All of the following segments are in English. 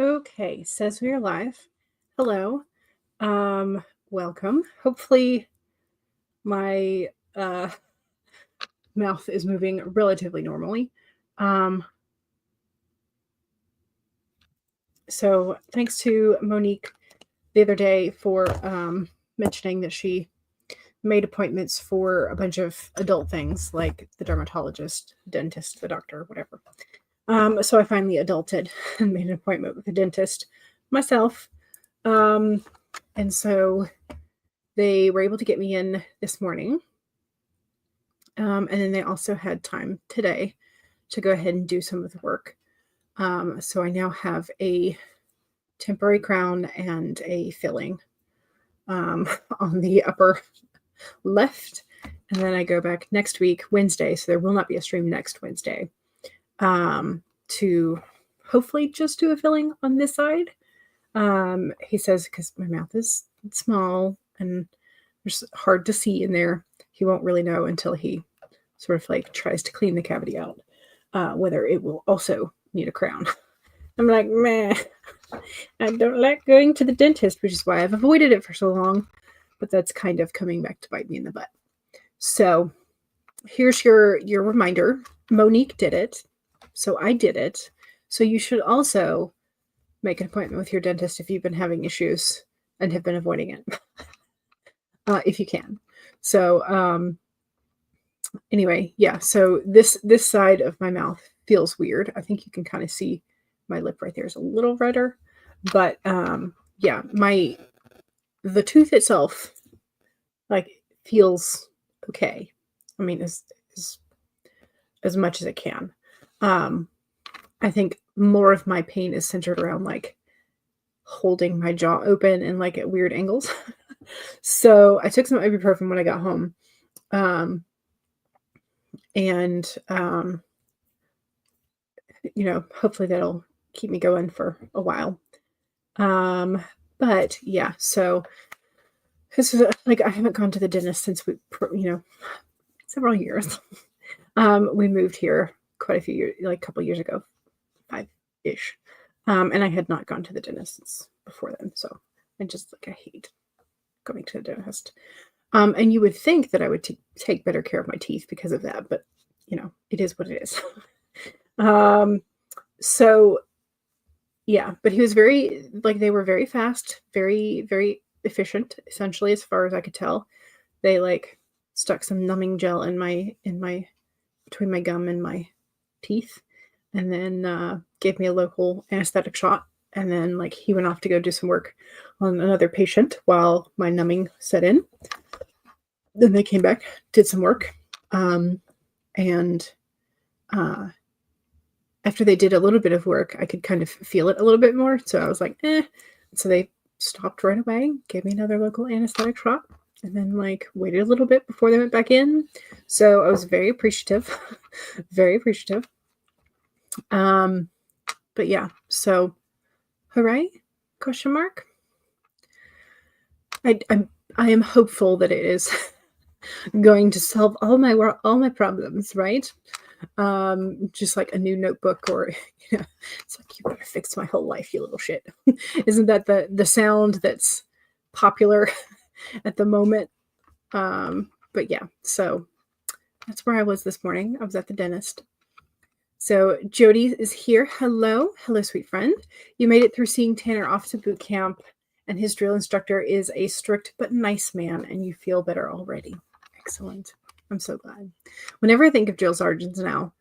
Okay, says we are live. Hello. Welcome. Hopefully my mouth is moving relatively normally. Um, so thanks to Monique the other day for mentioning that she made appointments for a bunch of adult things like the dermatologist, dentist, the doctor, whatever. So I finally adulted and made an appointment with the dentist myself. And so they were able to get me in this morning. And then they also had time today to go ahead and do some of the work. So I now have a temporary crown and a filling on the upper left. And then I go back next week, Wednesday. So there will not be a stream next Wednesday to hopefully just do a filling on this side. He says, because my mouth is small and it's hard to see in there, he won't really know until he sort of like tries to clean the cavity out, whether it will also need a crown. I'm like, meh, I don't like going to the dentist, which is why I've avoided it for so long, but that's kind of coming back to bite me in the butt. So here's your reminder. Monique did it, so I did it. So you should also make an appointment with your dentist if you've been having issues and have been avoiding it, if you can. So anyway, yeah, so this side of my mouth feels weird. I think you can kind of see my lip right there is a little redder, but yeah, the tooth itself like feels okay. I mean, as much as it can. I think more of my pain is centered around like holding my jaw open and like at weird angles. So I took some ibuprofen when I got home. And hopefully that'll keep me going for a while. But yeah, so this is like I haven't gone to the dentist since several years. We moved here quite a few years, like a couple years ago, 5-ish. And I had not gone to the dentist since before then. So I hate going to the dentist. And you would think that I would take better care of my teeth because of that, but it is what it is. So yeah, but he was they were very fast, very, very efficient, essentially, as far as I could tell. They like stuck some numbing gel in my between my gum and my teeth, and then gave me a local anesthetic shot. And then like he went off to go do some work on another patient while my numbing set in. Then they came back, did some work, and after they did a little bit of work, I could kind of feel it a little bit more. So I was like, eh. So they stopped right away, gave me another local anesthetic shot, and then like waited a little bit before they went back in. So I was very appreciative, very appreciative. But yeah, so hooray? Question mark. I am hopeful that it is going to solve all my problems, right? Just like a new notebook, or it's like, you better fix my whole life, you little shit. Isn't that the sound that's popular at the moment? But yeah, so that's where I was this morning. I was at the dentist. So Jody is here. Hello, sweet friend. You made it through seeing Tanner off to boot camp, and his drill instructor is a strict but nice man, and you feel better already. Excellent. I'm so glad. Whenever I think of drill sergeants now,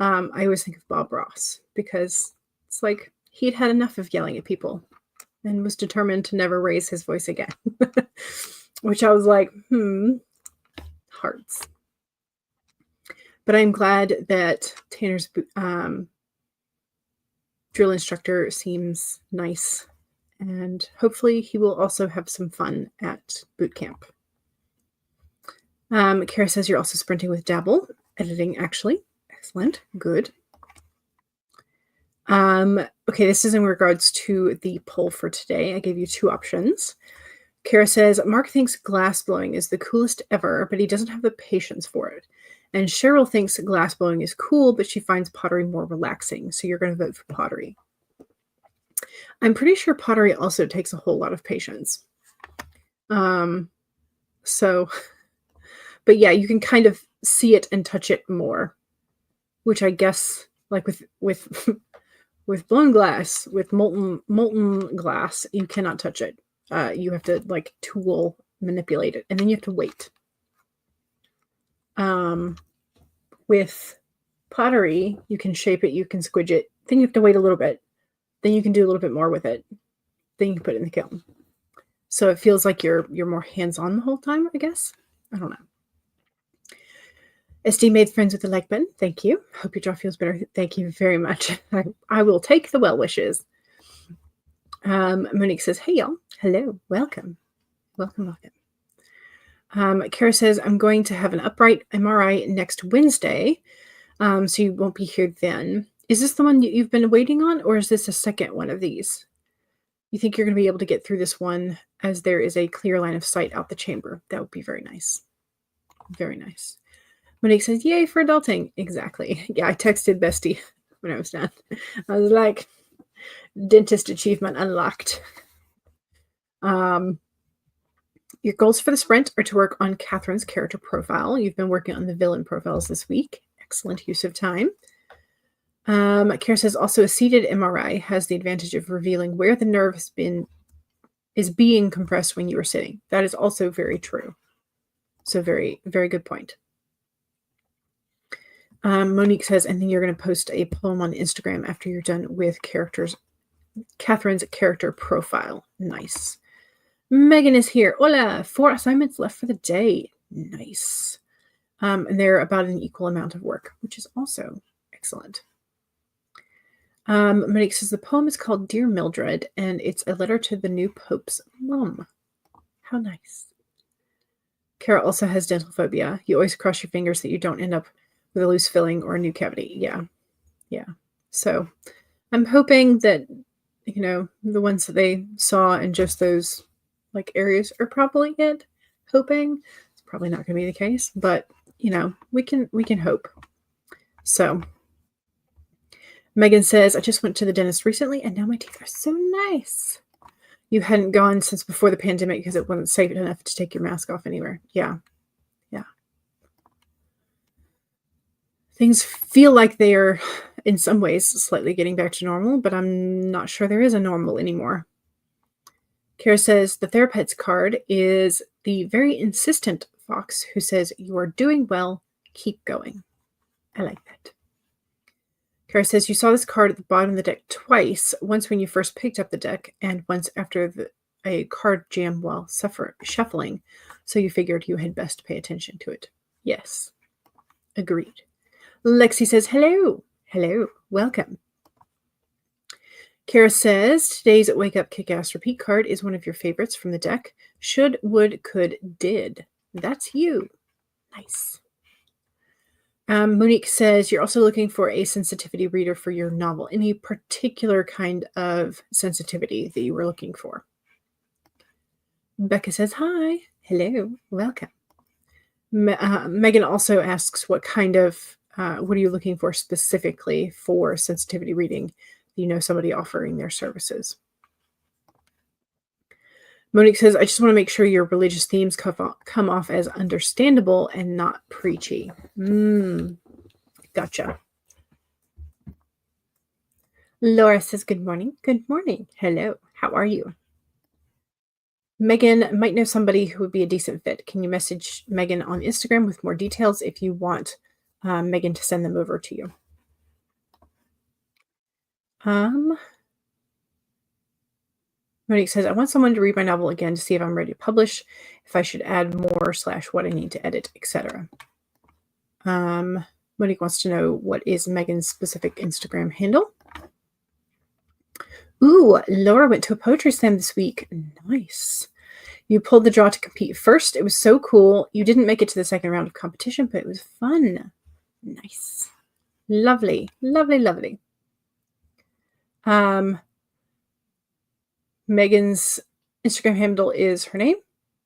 I always think of Bob Ross, because it's like he'd had enough of yelling at people and was determined to never raise his voice again. Which I was like, hearts. But I'm glad that Tanner's drill instructor seems nice, and hopefully he will also have some fun at boot camp. Kara says you're also sprinting with Dabble editing, actually. Excellent. Good. Okay, this is in regards to the poll for today. I gave you 2 options. Kara says, Mark thinks glass blowing is the coolest ever, but he doesn't have the patience for it. And Cheryl thinks glass blowing is cool, but she finds pottery more relaxing. So you're going to vote for pottery. I'm pretty sure pottery also takes a whole lot of patience. So, but yeah, you can kind of see it and touch it more, which I guess, like with with blown glass, with molten glass, you cannot touch it. You have to like tool manipulate it, and then you have to wait. With pottery, you can shape it, you can squidge it. Then you have to wait a little bit. Then you can do a little bit more with it. Then you can put it in the kiln. So it feels like you're more hands-on the whole time, I guess. I don't know. SD made friends with the like button. Thank you. Hope your jaw feels better. Thank you very much. I will take the well wishes. Monique says, hey, y'all. Hello. Welcome. Welcome. Kara says, I'm going to have an upright MRI next Wednesday, so you won't be here then. Is this the one you've been waiting on, or is this a second one of these? You think you're going to be able to get through this one as there is a clear line of sight out the chamber? That would be very nice. Very nice. Monique says, yay for adulting. Exactly. Yeah, I texted Bestie when I was done. I was like, dentist achievement unlocked. Your goals for the sprint are to work on Catherine's character profile. You've been working on the villain profiles this week. Excellent use of time. Kara says, also a seated MRI has the advantage of revealing where the nerve is being compressed when you are sitting. That is also very true. So very, very good point. Monique says, and then you're going to post a poem on Instagram after you're done with Catherine's character profile. Nice. Megan is here. Hola. 4 assignments left for the day. Nice. And they're about an equal amount of work, which is also excellent. Monique says the poem is called Dear Mildred, and it's a letter to the new Pope's mom. How nice. Kara also has dental phobia. You always cross your fingers that you don't end up with a loose filling or a new cavity. Yeah. Yeah. So I'm hoping that, the ones that they saw in just those like areas are probably it. Hoping. It's probably not going to be the case, but we can hope. So Megan says, I just went to the dentist recently and now my teeth are so nice. You hadn't gone since before the pandemic because it wasn't safe enough to take your mask off anywhere. Yeah. Yeah. Things feel like they are, in some ways, slightly getting back to normal, but I'm not sure there is a normal anymore. Kara says, the Therapets card is the very insistent fox who says, you are doing well, keep going. I like that. Kara says, you saw this card at the bottom of the deck twice, once when you first picked up the deck, and once after a card jam while shuffling, so you figured you had best pay attention to it. Yes. Agreed. Lexi says, hello. Hello. Welcome. Kara says, today's Wake Up Kick-Ass Repeat card is one of your favorites from the deck. Should, would, could, did. That's you. Nice. Monique says, you're also looking for a sensitivity reader for your novel. Any particular kind of sensitivity that you were looking for? Becca says, hi. Hello. Welcome. Megan also asks, what are you looking for specifically for sensitivity reading? Somebody offering their services. Monique says, I just want to make sure your religious themes come off as understandable and not preachy. Gotcha. Laura says, good morning. Good morning. Hello. How are you? Megan might know somebody who would be a decent fit. Can you message Megan on Instagram with more details if you want Megan to send them over to you? Monique says, I want someone to read my novel again to see if I'm ready to publish, if I should add more / what I need to edit, etc. Monique wants to know what is Megan's specific Instagram handle. Ooh, Laura went to a poetry slam this week. Nice. You pulled the draw to compete first. It was so cool. You didn't make it to the second round of competition, but it was fun. Nice. Lovely. Lovely, lovely. Megan's Instagram handle is her name,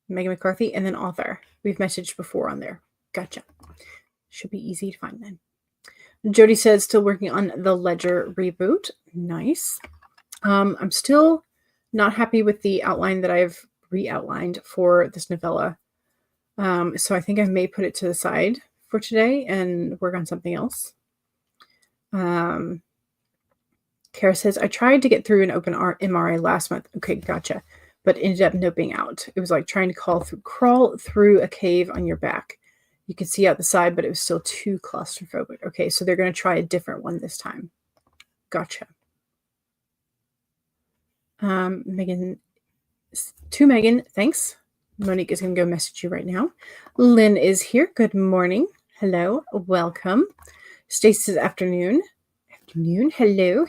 Megan McCarthy, and then author. We've messaged before on there. Gotcha. Should be easy to find then. Jody says, still working on the Ledger reboot. Nice. I'm still not happy with the outline that I've re-outlined for this novella. So I think I may put it to the side for today and work on something else. Kara says, I tried to get through an open MRI last month. Okay, gotcha. But ended up noping out. It was like trying to crawl through a cave on your back. You could see out the side, but it was still too claustrophobic. Okay, so they're going to try a different one this time. Gotcha. Megan, thanks. Monique is going to go message you right now. Lynn is here. Good morning. Hello. Welcome. Stacy says afternoon. Hello.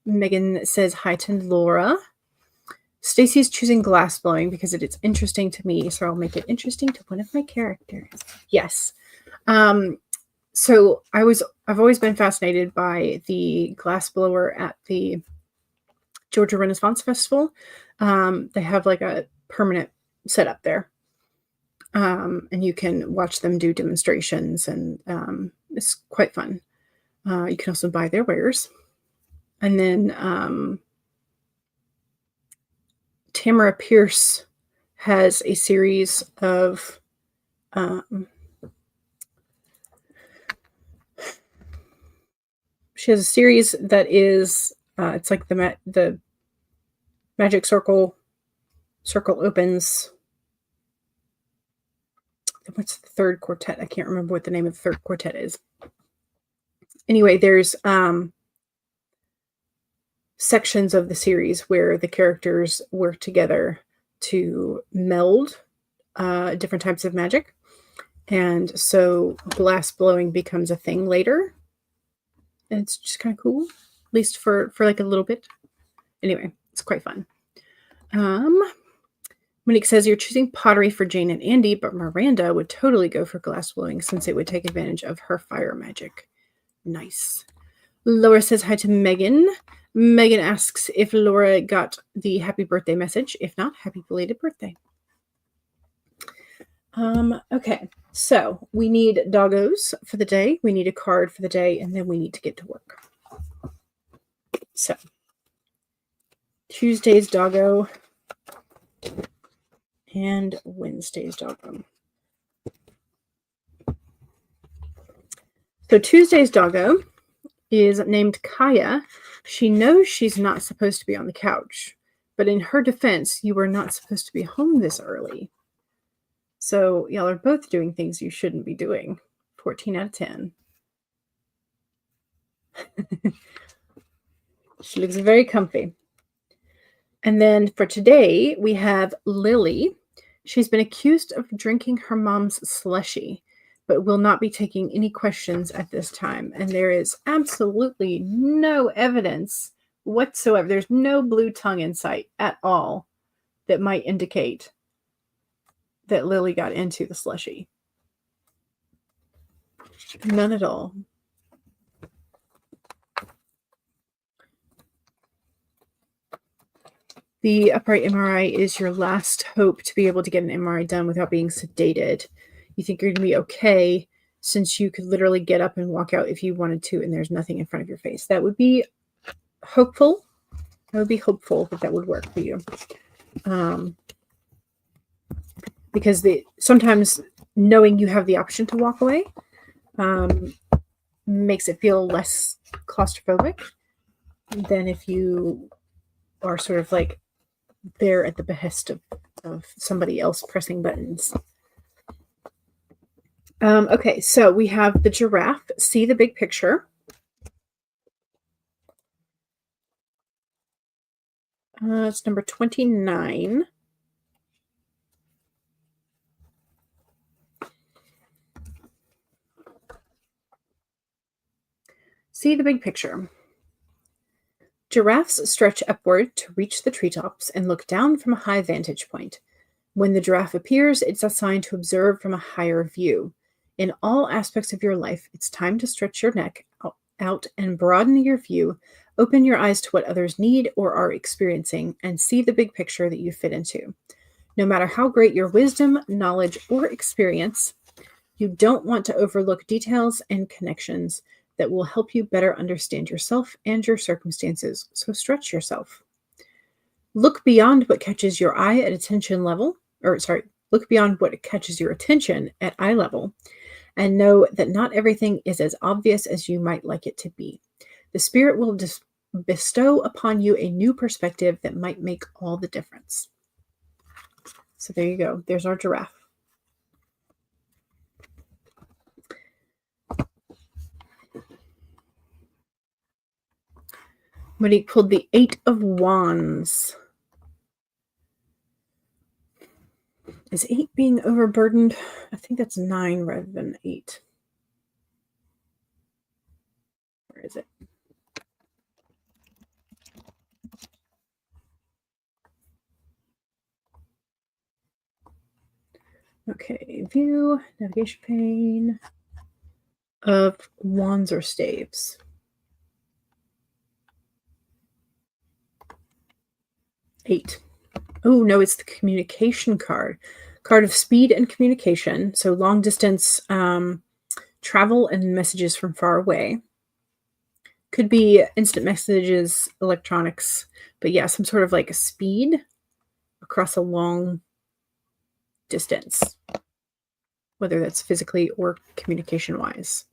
Megan says hi to Laura. Stacy's choosing glass blowing because it's interesting to me, so I'll make it interesting to one of my characters. Yes. So I've always been fascinated by the glass blower at the Georgia Renaissance Festival. They have like a permanent setup there. And you can watch them do demonstrations, and it's quite fun. You can also buy their wares. And then Tamara Pierce has a series of she has a series that is it's like the magic circle opens. What's the third quartet? I can't remember what the name of the third quartet is. Anyway, there's sections of the series where the characters work together to meld different types of magic. And so glass blowing becomes a thing later. And it's just kind of cool, at least for like a little bit. Anyway, it's quite fun. Monique says, you're choosing pottery for Jane and Andy, but Miranda would totally go for glass blowing since it would take advantage of her fire magic. Nice. Laura says hi to Megan. Megan asks if Laura got the happy birthday message. If not, happy belated birthday. Okay, so we need doggos for the day. We need a card for the day, and then we need to get to work. So, Tuesday's doggo and Wednesday's doggo. So Tuesday's doggo is named Kaya. She knows she's not supposed to be on the couch, but in her defense, you were not supposed to be home this early. So y'all are both doing things you shouldn't be doing. 14 out of 10. She looks very comfy. And then for today, we have Lily. She's been accused of drinking her mom's slushie, but will not be taking any questions at this time. And there is absolutely no evidence whatsoever. There's no blue tongue in sight at all that might indicate that Lily got into the slushie. None at all. The upright MRI is your last hope to be able to get an MRI done without being sedated. You think you're going to be okay since you could literally get up and walk out if you wanted to and there's nothing in front of your face. That would be hopeful. I would be hopeful that would work for you. Because sometimes knowing you have the option to walk away makes it feel less claustrophobic than if you are sort of like there at the behest of somebody else pressing buttons. Okay, so we have the giraffe. See the big picture. It's number 29. See the big picture. Giraffes stretch upward to reach the treetops and look down from a high vantage point. When the giraffe appears, it's a sign to observe from a higher view. In all aspects of your life, it's time to stretch your neck out and broaden your view, open your eyes to what others need or are experiencing, and see the big picture that you fit into. No matter how great your wisdom, knowledge, or experience, you don't want to overlook details and connections. that will help you better understand yourself and your circumstances. So stretch yourself. Look beyond what catches your eye at attention level, or sorry, look beyond what catches your attention at eye level and know that not everything is as obvious as you might like it to be. The Spirit will bestow upon you a new perspective that might make all the difference. So there you go. There's our giraffe. When he pulled the Eight of Wands. Is 8 being overburdened? I think that's 9 rather than 8. Where is it? Okay, view, navigation pane of wands or staves. Eight. Oh, no, it's the communication card. Card of speed and communication. So long distance travel and messages from far away. Could be instant messages, electronics, but yeah, some sort of like a speed across a long distance, whether that's physically or communication wise.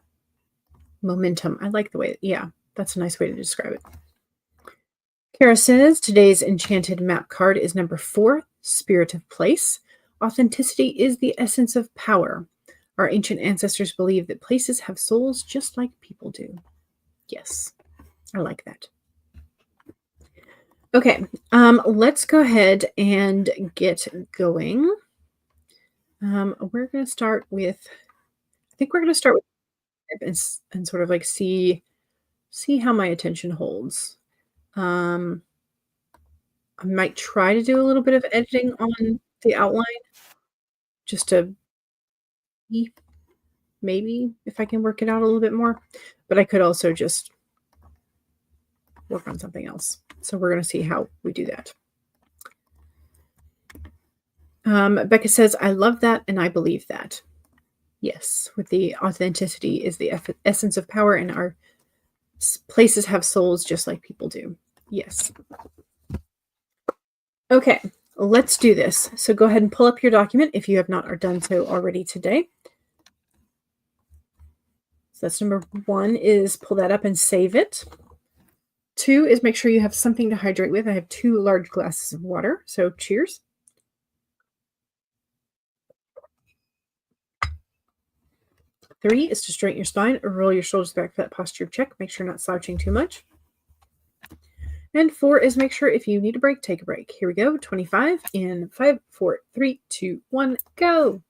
Momentum. I like the way, yeah, that's a nice way to describe it. Kara says today's enchanted map card is number 4, Spirit of Place. Authenticity is the essence of power. Our ancient ancestors believed that places have souls just like people do. Yes, I like that. Okay, let's go ahead and get going. We're going to start with, I think we're going to start with and sort of like see how my attention holds. I might try to do a little bit of editing on the outline just to see maybe if I can work it out a little bit more, but I could also just work on something else. So we're going to see how we do that. Becca says, I love that and I believe that. Yes, with the authenticity is the essence of power, and our places have souls just like people do. Yes. Okay, let's do this. So go ahead and pull up your document if you have not done so already today. So that's number 1, is pull that up and save it. 2 is make sure you have something to hydrate with. I have 2 large glasses of water, so cheers. 3 is to straighten your spine or roll your shoulders back for that posture check. Make sure you're not slouching too much. And 4 is make sure if you need a break, take a break. Here we go. 25 in 5, 4, 3, 2, 1, go.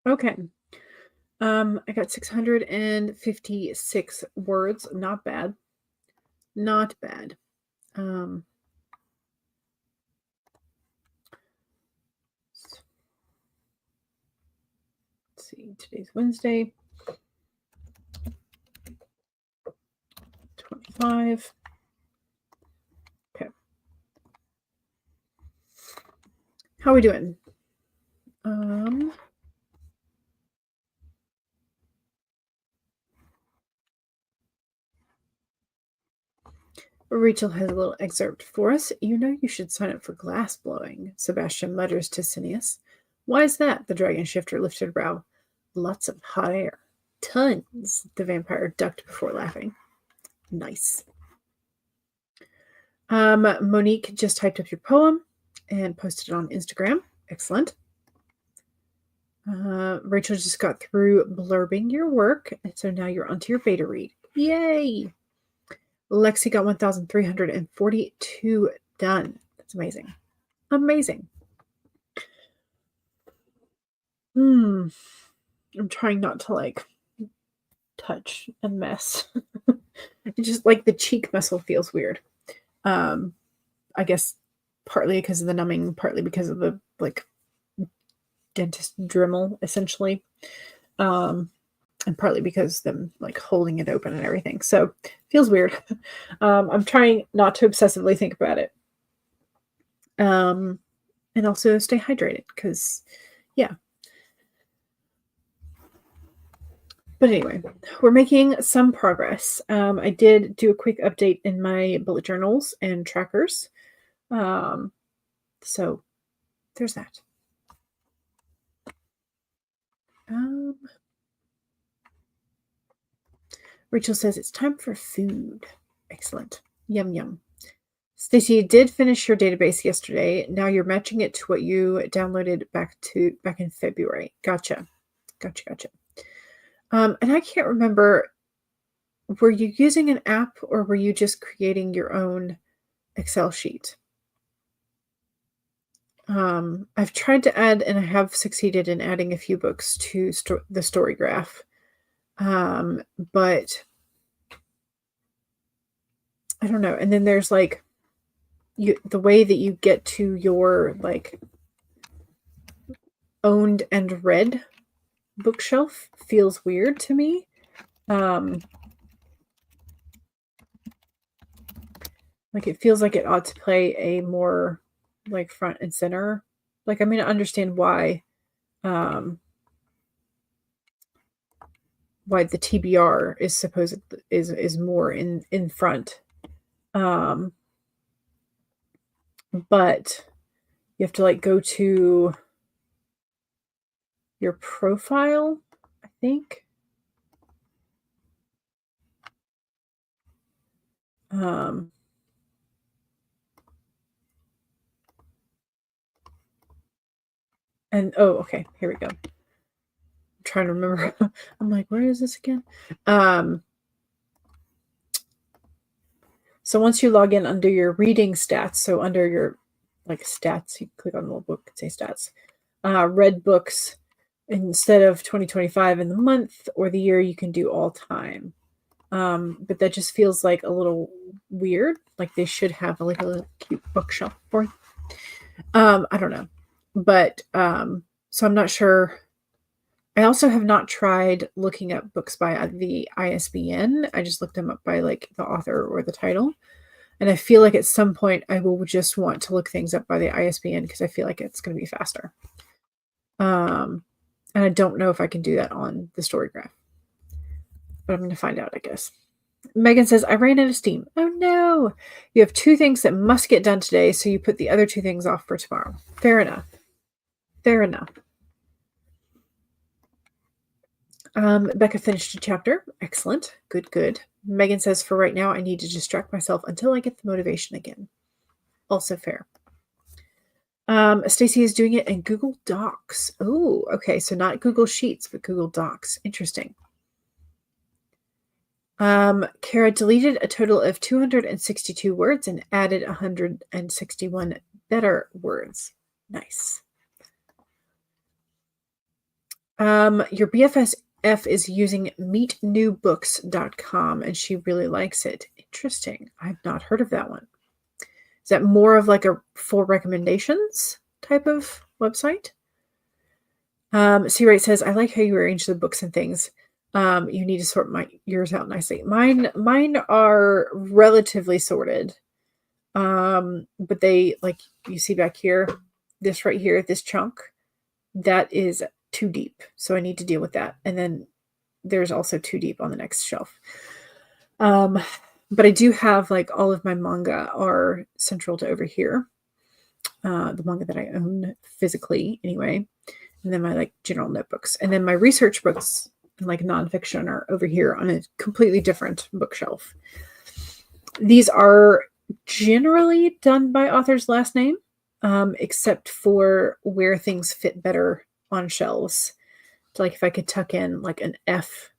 Okay. I got 656 words. Not bad. Not bad. Um, let's see. Today's Wednesday. 25. Okay. How are we doing? Rachel has a little excerpt for us. You know you should sign up for glass blowing, Sebastian mutters to Cineas. Why is that? The dragon shifter lifted a brow. Lots of hot air. Tons, the vampire ducked before laughing. Nice. Monique just typed up your poem and posted it on Instagram. Excellent. Rachel just got through blurbing your work, and so now you're onto your beta read. Yay! Lexi got 1,342 done. That's amazing. Amazing. I'm trying not to like touch and mess. It's just like the cheek muscle feels weird. I guess partly because of the numbing, partly because of the like dentist Dremel, essentially. And partly because them like holding it open and everything. So feels weird. I'm trying not to obsessively think about it. And also stay hydrated because, yeah. But anyway, we're making some progress. I did do a quick update in my bullet journals and trackers. So there's that. Rachel says it's time for food. Excellent. Yum, yum. Stacey, did finish your database yesterday. Now you're matching it to what you downloaded back in February. Gotcha. And I can't remember, were you using an app or were you just creating your own Excel sheet? I've tried to add, and I have succeeded in adding a few books to the story graph. But I don't know. And then there's like the way that you get to your like owned and read bookshelf feels weird to me. Like it feels like it ought to play a more like front and center. Like I mean, I understand why the TBR is supposed is more in front. But you have to like go to your profile, I think. And oh, okay, here we go. I'm trying to remember. I'm like, where is this again? So once you log in under your reading stats, so under your like stats, you click on the little book and say stats. Read books, instead of 2025 in the month or the year, you can do all time. But that just feels like a little weird. Like they should have like a little cute bookshelf for you. I don't know. But so I'm not sure. I also have not tried looking up books by the ISBN. I just looked them up by like the author or the title. And I feel like at some point I will just want to look things up by the ISBN because I feel like it's going to be faster. And I don't know if I can do that on the story graph. But I'm going to find out, I guess. Megan says, I ran out of steam. Oh no. You have 2 things that must get done today, so you put the other 2 things off for tomorrow. Fair enough. Becca finished a chapter. Excellent. Good. Megan says, for right now, I need to distract myself until I get the motivation again. Also fair. Stacey is doing it in Google Docs. Oh, okay. So not Google Sheets, but Google Docs. Interesting. Kara deleted a total of 262 words and added 161 better words. Nice. Your BFF is using meetnewbooks.com and she really likes it. Interesting. I've not heard of that one. Is that more of like a for recommendations type of website? C-Rate says, I like how you arrange the books and things. You need to sort yours out nicely. Mine are relatively sorted. But they, like you see back here, this right here, this chunk, that is too deep. So I need to deal with that. And then there's also too deep on the next shelf. But I do have like all of my manga are central to over here. The manga that I own physically anyway. And then my like general notebooks. And then my research books and like nonfiction are over here on a completely different bookshelf. These are generally done by author's last name, except for where things fit better on shelves. So like if I could tuck in like an F,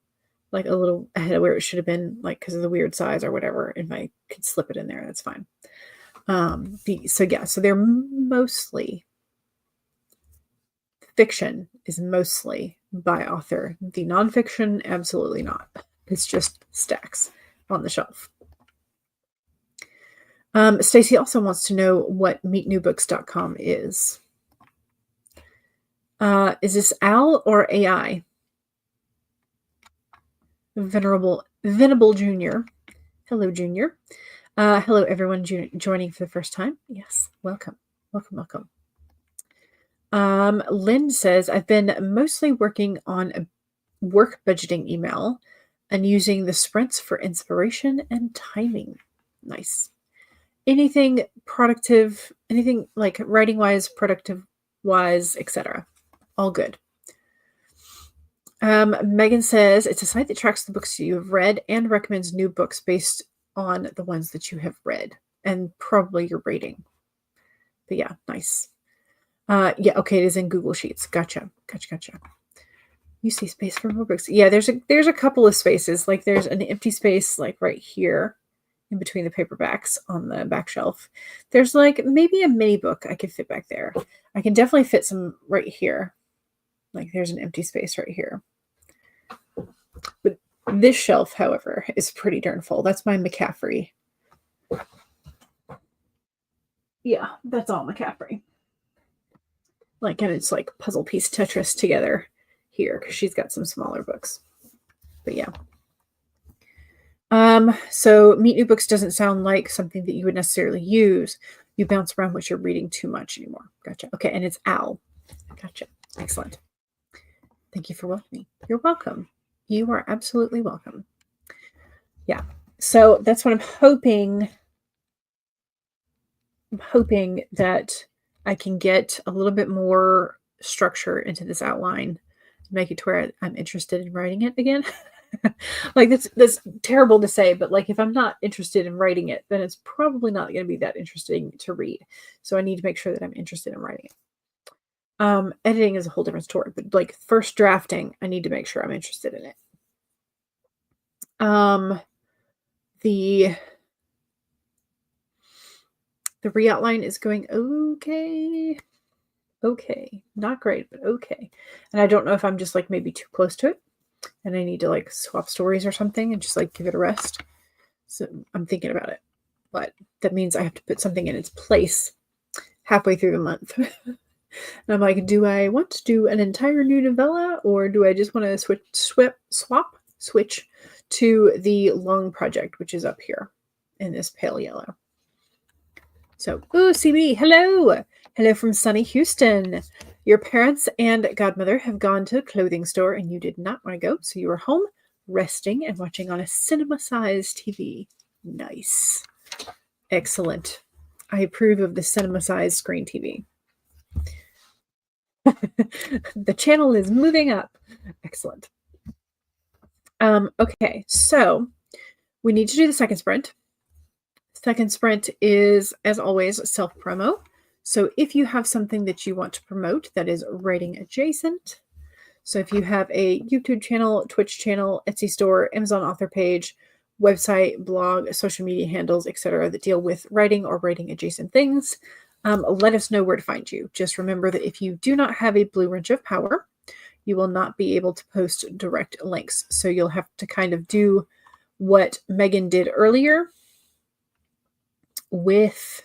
like a little ahead of where it should have been, like because of the weird size or whatever, if I could slip it in there, that's fine. So they're mostly fiction is mostly by author. The nonfiction, absolutely not. It's just stacks on the shelf. Stacy also wants to know what meetnewbooks.com is. Is this Al or AI? Venable Junior. Hello, Junior. Hello, everyone joining for the first time. Yes, welcome. Lynn says, I've been mostly working on a work budgeting email and using the sprints for inspiration and timing. Nice. Anything productive, anything like writing wise, productive wise, etc. All good. Megan says it's a site that tracks the books you have read and recommends new books based on the ones that you have read and probably your rating. But yeah, nice. Yeah, okay, it is in Google Sheets. Gotcha. You see space for more books. Yeah, there's a couple of spaces. Like there's an empty space like right here in between the paperbacks on the back shelf. There's like maybe a mini book I could fit back there. I can definitely fit some right here. Like there's an empty space right here. But this shelf, however, is pretty darn full. That's my McCaffrey. Yeah, that's all McCaffrey. Like, and it's like puzzle piece Tetris together here because she's got some smaller books. But yeah. So Meet New Books doesn't sound like something that you would necessarily use. You bounce around what you're reading too much anymore. Gotcha. Okay, and it's Al. Gotcha. Excellent. Thank you for welcoming. You're welcome. You are absolutely welcome. Yeah. So that's what I'm hoping. I'm hoping that I can get a little bit more structure into this outline, make it to where I'm interested in writing it again. Like that's terrible to say, but like if I'm not interested in writing it, then it's probably not going to be that interesting to read. So I need to make sure that I'm interested in writing it. Editing is a whole different story, but like first drafting, I need to make sure I'm interested in it. The re-outline is going okay. Okay. Not great, but okay. And I don't know if I'm just like maybe too close to it and I need to like swap stories or something and just like give it a rest. So I'm thinking about it, but that means I have to put something in its place halfway through the month. And I'm like, do I want to do an entire new novella or do I just want to switch to the long project, which is up here in this pale yellow. So, ooh, CB, hello. Hello from sunny Houston. Your parents and godmother have gone to a clothing store and you did not want to go. So you were home resting and watching on a cinema-sized TV. Nice. Excellent. I approve of the cinema-sized screen TV. The channel is moving up. Excellent. Okay, so we need to do the second sprint. Second sprint is, as always, self-promo. So if you have something that you want to promote that is writing adjacent, so if you have a YouTube channel, Twitch channel, Etsy store, Amazon author page, website, blog, social media handles, etc., that deal with writing or writing adjacent things, let us know where to find you. Just remember that if you do not have a blue wrench of power, you will not be able to post direct links. So you'll have to kind of do what Megan did earlier with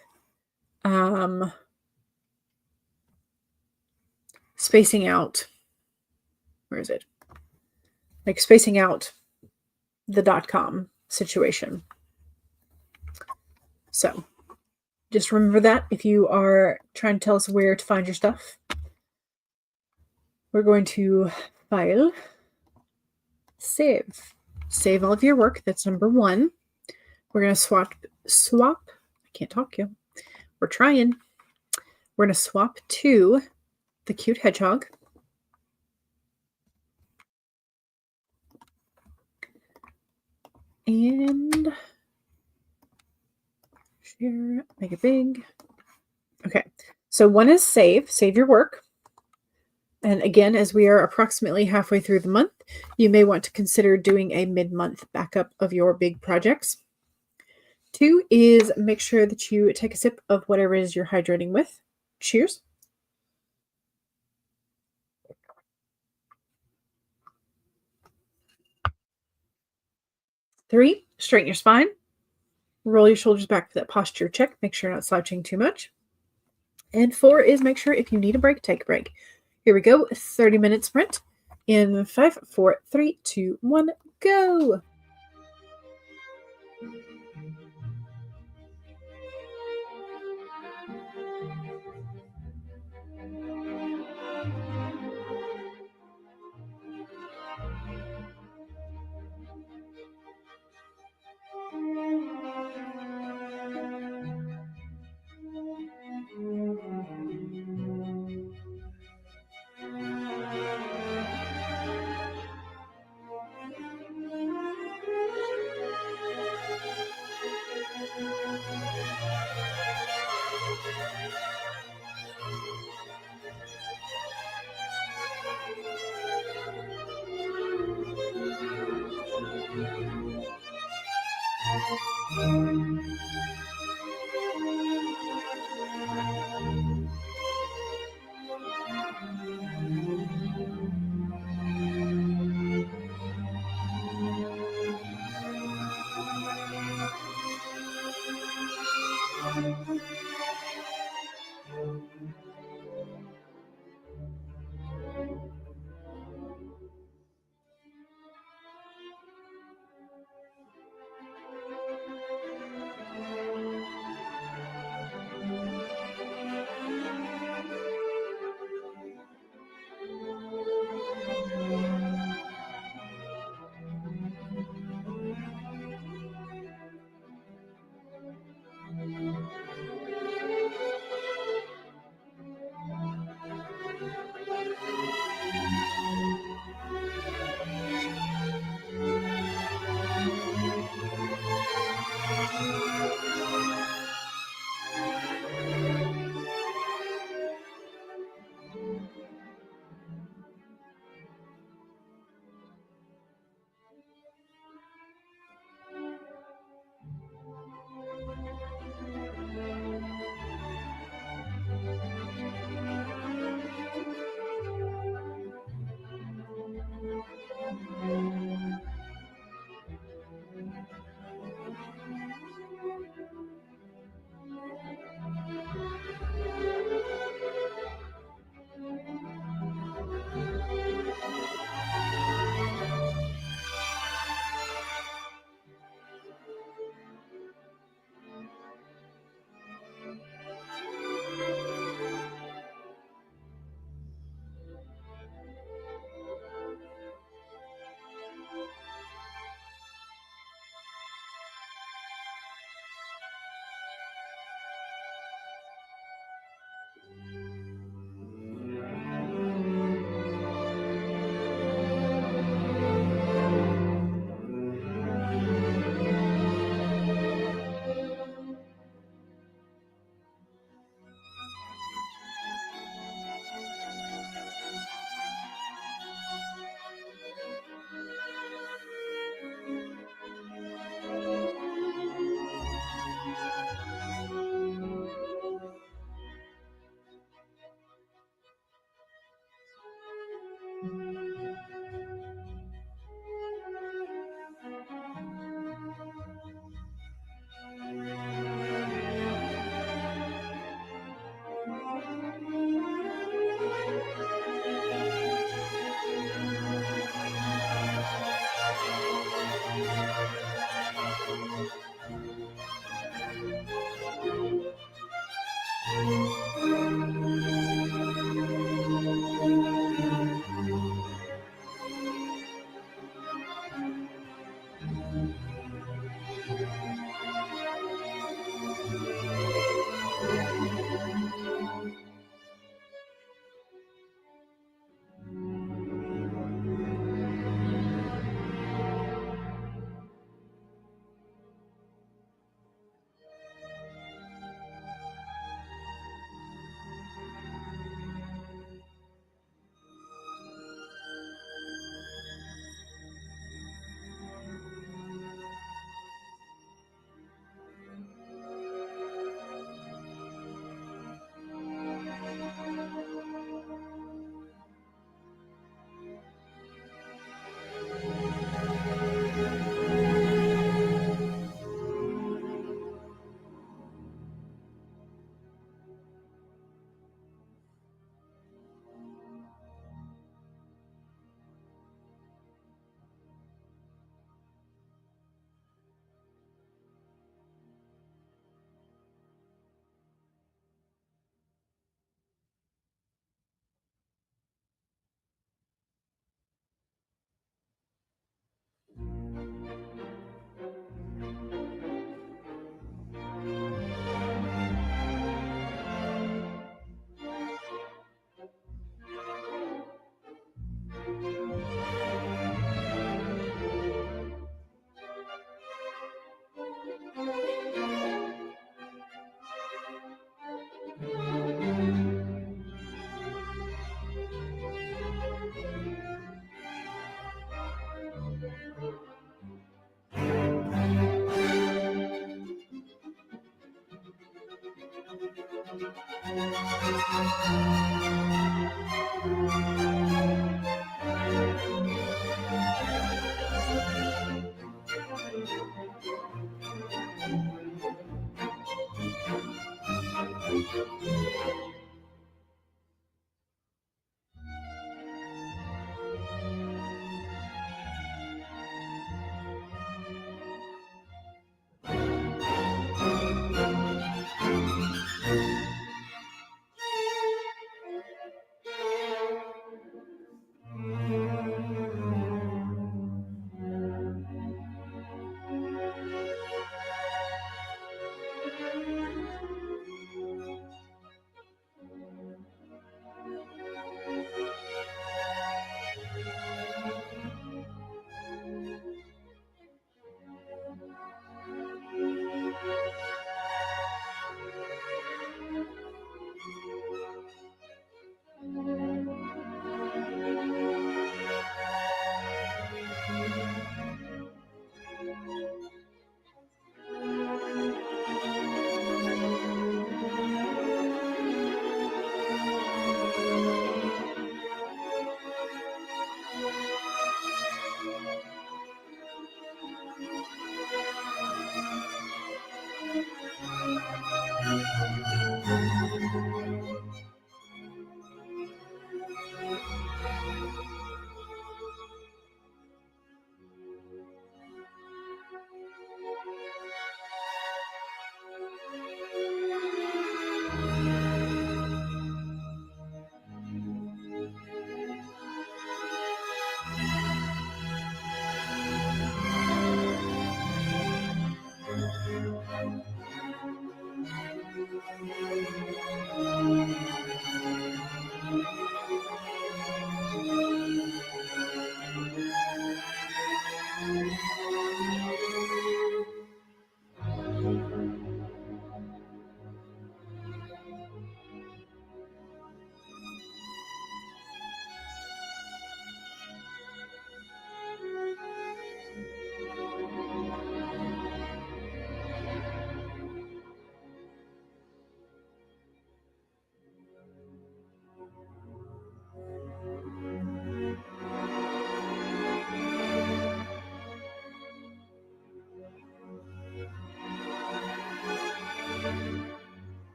spacing out. Where is it? Like spacing out the .com situation. So just remember that if you are trying to tell us where to find your stuff. We're going to file, save. Save all of your work. That's number 1. We're going to swap. I can't talk, you. We're trying. We're going to swap to the cute hedgehog. And share, make it big. Okay, so 1 is save your work. And again, as we are approximately halfway through the month, you may want to consider doing a mid-month backup of your big projects. 2 is make sure that you take a sip of whatever it is you're hydrating with. Cheers. Three, straighten your spine. Roll your shoulders back for that posture check. Make sure you're not slouching too much. And 4 is make sure if you need a break, take a break. Here we go. 30-minute sprint in 5, 4, 3, 2, 1, go.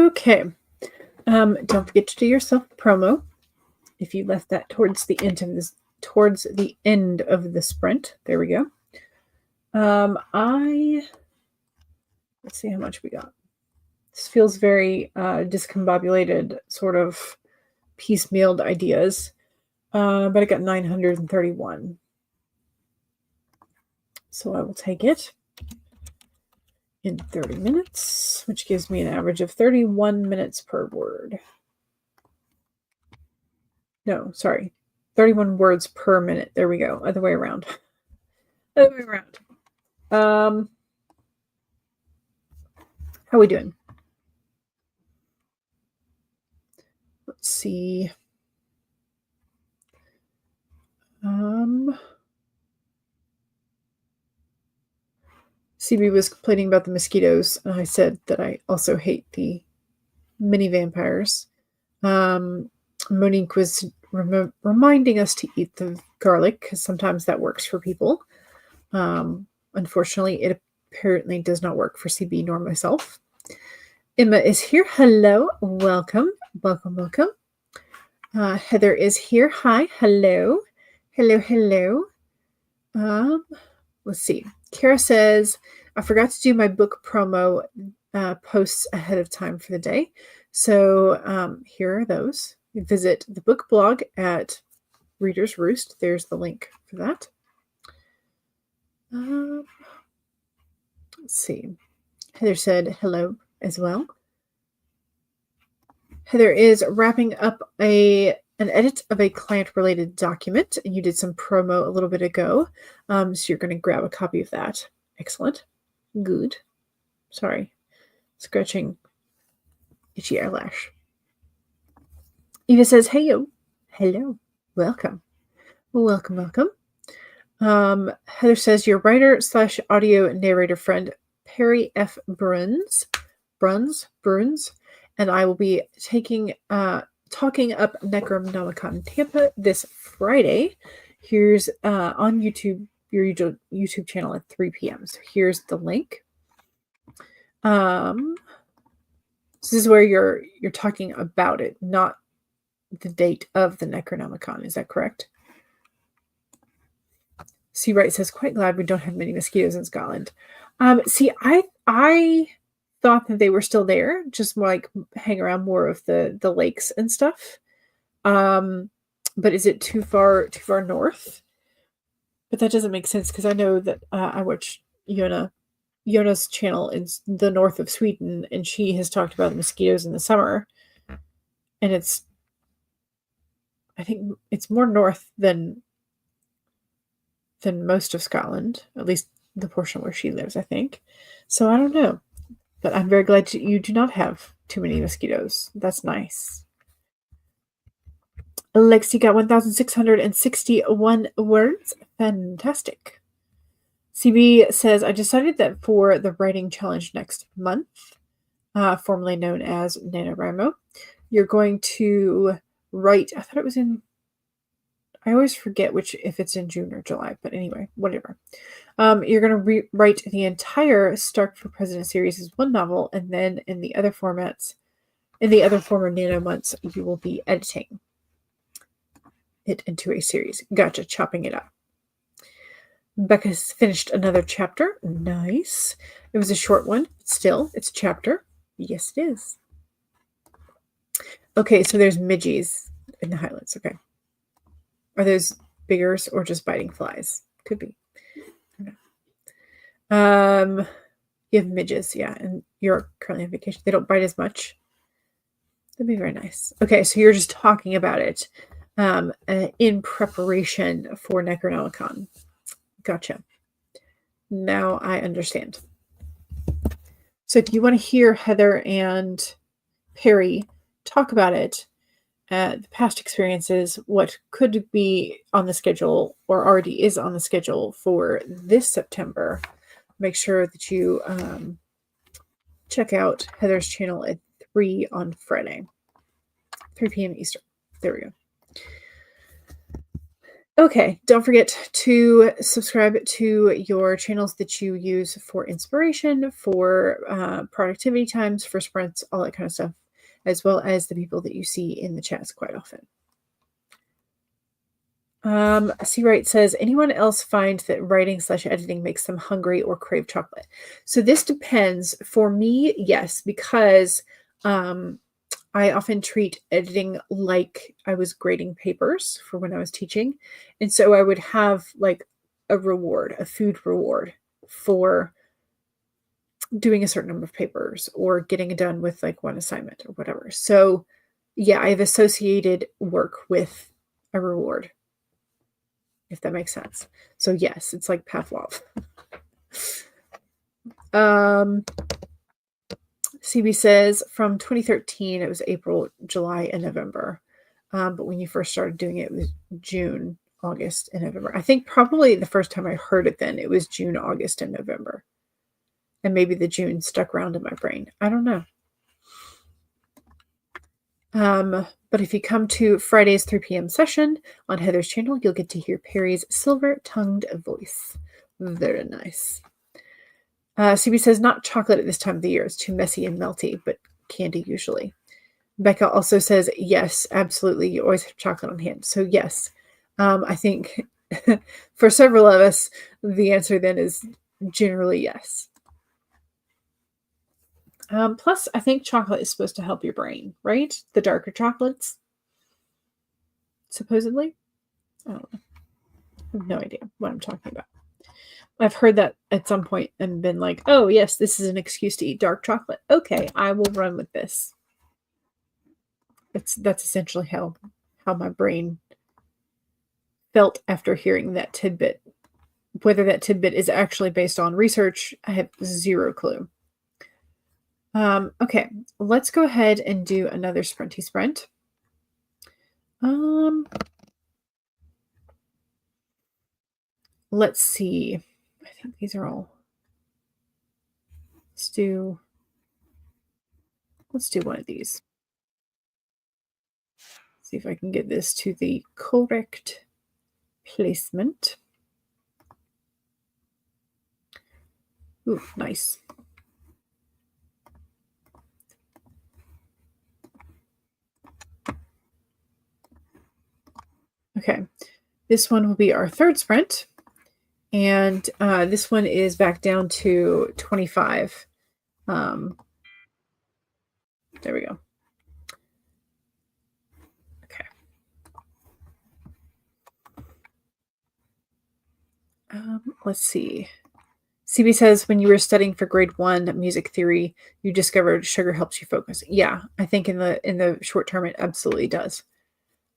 Okay. Don't forget to do your self-promo. If you left that towards the end of the sprint. There we go. Let's see how much we got. This feels very discombobulated, sort of piecemealed ideas. But I got 931. So I will take it in 30 minutes, which gives me an average of 31 minutes per word. No, sorry. 31 words per minute. There we go. Other way around. Other way around. How are we doing? Let's see. CB was complaining about the mosquitoes. I said that I also hate the mini vampires. Monique was reminding us to eat the garlic because sometimes that works for people. Unfortunately, it apparently does not work for CB nor myself. Emma is here. Hello. Welcome. Welcome, welcome. Heather is here. Hi. Hello. Hello, hello. Let's see. Kara says, I forgot to do my book promo posts ahead of time for the day. So here are those. Visit the book blog at Reader's Roost. There's the link for that. Let's see. Heather said hello as well. Heather is wrapping up an edit of a client-related document. You did some promo a little bit ago, so you're going to grab a copy of that. Excellent. Good. Sorry. Scratching itchy eyelash. Eva says, hey, yo. Hello. Welcome. Welcome, welcome. Heather says, your writer/audio narrator friend, Perry F. Bruns, and I will be talking up Necronomicon Tampa this Friday. Here's on YouTube, your YouTube channel at 3 p.m. So here's the link. This is where you're talking about it, not the date of the Necronomicon. Is that correct? C. Wright says, quite glad we don't have many mosquitoes in Scotland. See, I thought that they were still there, just more like hang around more of the lakes and stuff. But is it too far north? But that doesn't make sense because I know that I watch Yona's channel in the north of Sweden, and she has talked about the mosquitoes in the summer, and I think it's more north than most of Scotland, at least the portion where she lives, I think. So I don't know. But I'm very glad you do not have too many mosquitoes. That's nice. Lexi got 1,661 words. Fantastic. CB says, I decided that for the writing challenge next month, formerly known as NaNoWriMo, you're going to write, I thought it was in, I always forget if it's in June or July, but anyway, whatever. You're going to rewrite the entire Stark for President series as one novel, and then in the other former Nano months, you will be editing it into a series. Gotcha, chopping it up. Becca's finished another chapter. Nice. It was a short one, but still, it's a chapter. Yes, it is. Okay, so there's midges in the Highlands. Okay. Are those biggers or just biting flies? Could be. You have midges, yeah, and you're currently on vacation. They don't bite as much. That'd be very nice. Okay, so you're just talking about it in preparation for Necronomicon. Gotcha. Now I understand. So if you want to hear Heather and Perry talk about it, the past experiences, what could be on the schedule or already is on the schedule for this September, make sure that you check out Heather's channel at 3 on Friday, 3 p.m. Eastern. There we go. Okay, don't forget to subscribe to your channels that you use for inspiration, for productivity times, for sprints, all that kind of stuff, as well as the people that you see in the chats quite often. C. Wright says, anyone else find that writing/editing makes them hungry or crave chocolate? So this depends. For me, yes, because I often treat editing like I was grading papers for when I was teaching. And so I would have like a reward, a food reward for doing a certain number of papers or getting it done with like one assignment or whatever. So yeah, I've associated work with a reward, if that makes sense. So yes, it's like Pavlov. CB says from 2013, it was April, July, and November. But when you first started doing it, it was June, August, and November. I think probably the first time I heard it then, it was June, August, and November. And maybe the June stuck around in my brain. I don't know. But if you come to Friday's 3 p.m. session on Heather's channel, you'll get to hear Perry's silver-tongued voice. Very nice. CB says, not chocolate at this time of the year. It's too messy and melty, but candy usually. Becca also says, yes, absolutely. You always have chocolate on hand. So yes, I think for several of us, the answer then is generally yes. Plus, I think chocolate is supposed to help your brain, right? The darker chocolates, supposedly. I don't know. I have no idea what I'm talking about. I've heard that at some point and been like, oh, yes, this is an excuse to eat dark chocolate. Okay, I will run with this. That's essentially how my brain felt after hearing that tidbit. Whether that tidbit is actually based on research, I have zero clue. Okay, let's go ahead and do another sprinty sprint. Let's see. I think these are all. Let's do one of these. See if I can get this to the correct placement. Ooh, nice. Okay, this one will be our third sprint. And this one is back down to 25. There we go. Okay. Let's see. CB says, when you were studying for grade 1 music theory, you discovered sugar helps you focus. Yeah, I think in the short term, it absolutely does.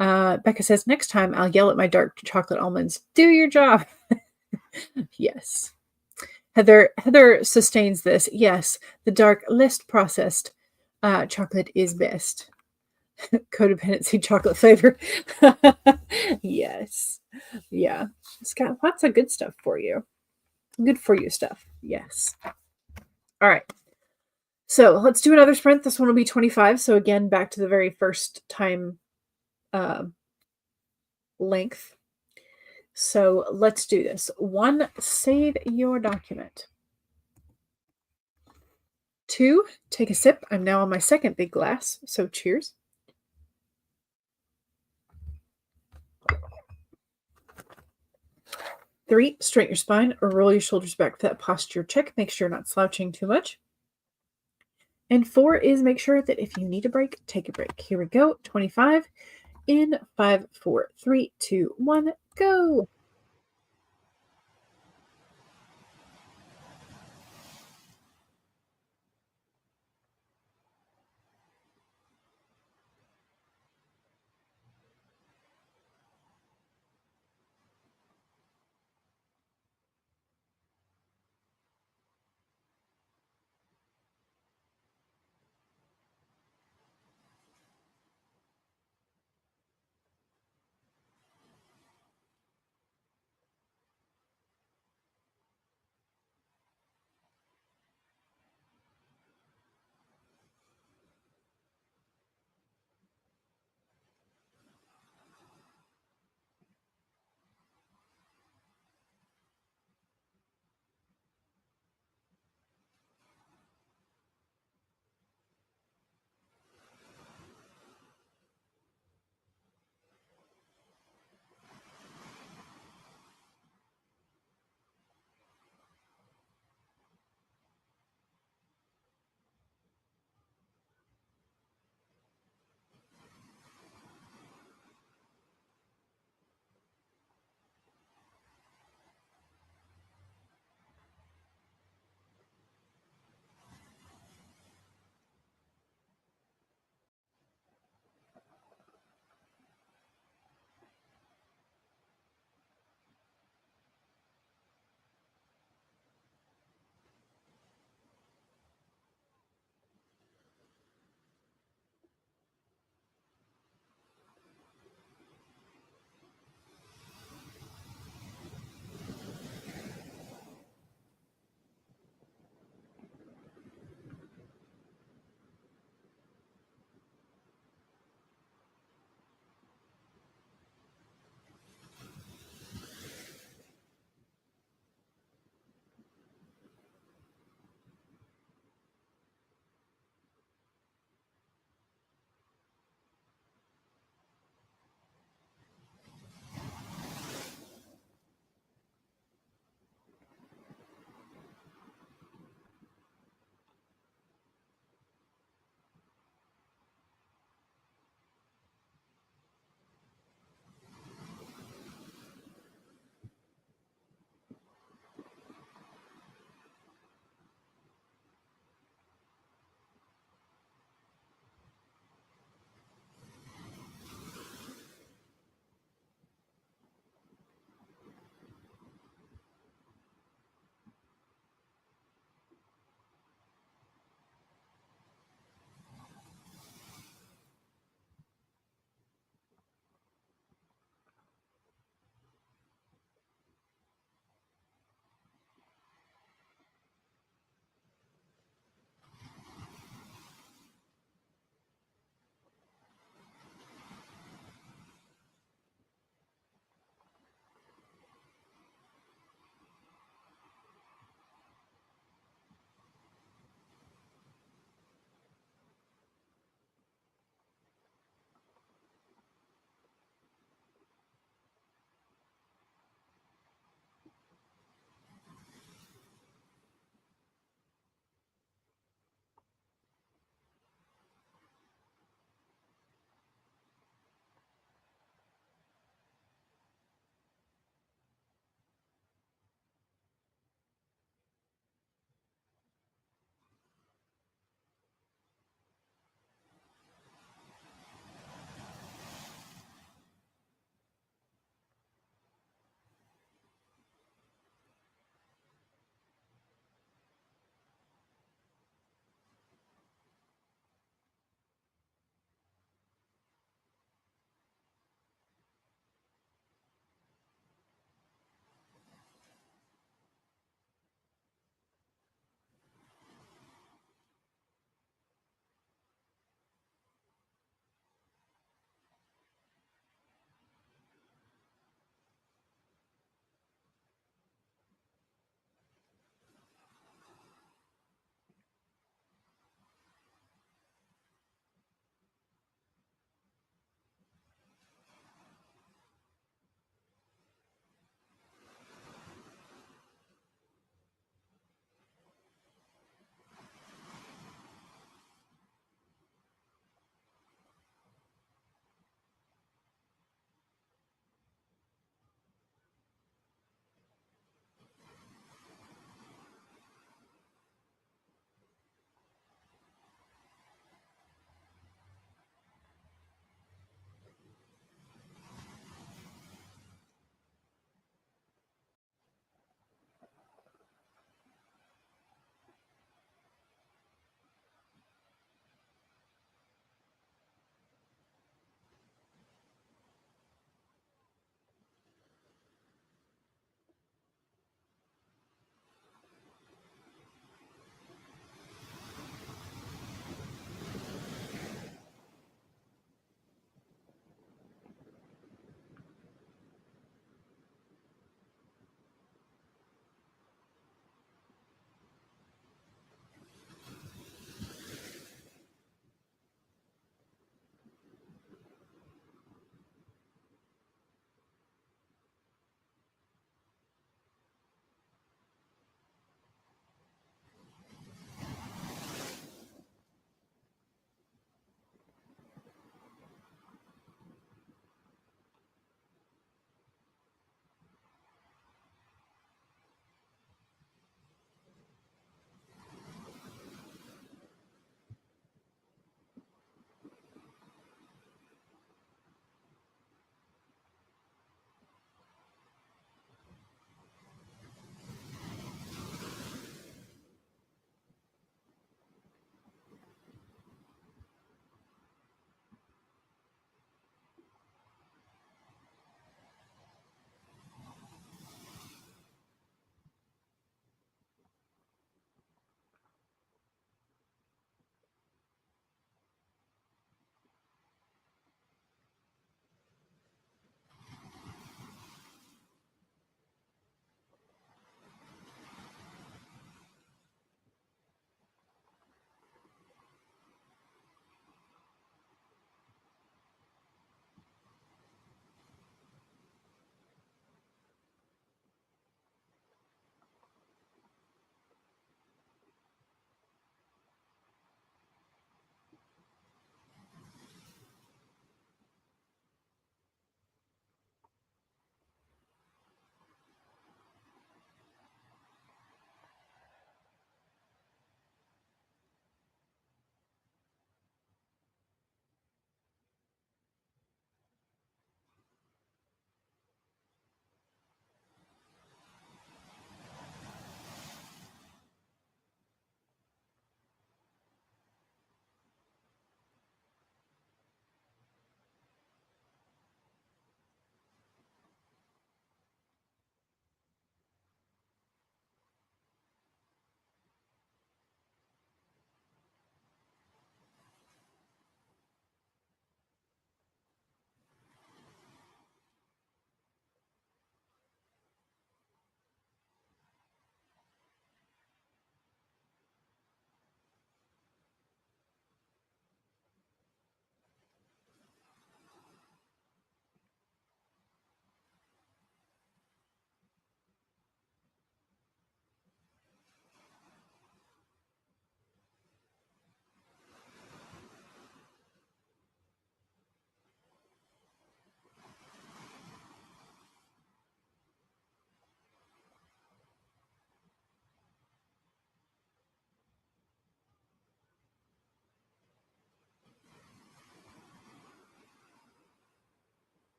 Becca says, next time I'll yell at my dark chocolate almonds. Do your job. Yes. Heather sustains this. Yes, the dark, less processed chocolate is best. Codependency chocolate flavor. Yes. Yeah. It's got lots of good stuff for you. Good for you stuff. Yes. All right. So let's do another sprint. This one will be 25. So again, back to the very first time length. So let's do this. 1, save your document. 2, take a sip. I'm now on my second big glass. So cheers. 3, straighten your spine or roll your shoulders back for that posture check. Make sure you're not slouching too much. And 4 is make sure that if you need a break, take a break. Here we go. 25 in 5, 4, 3, 2, 1, go.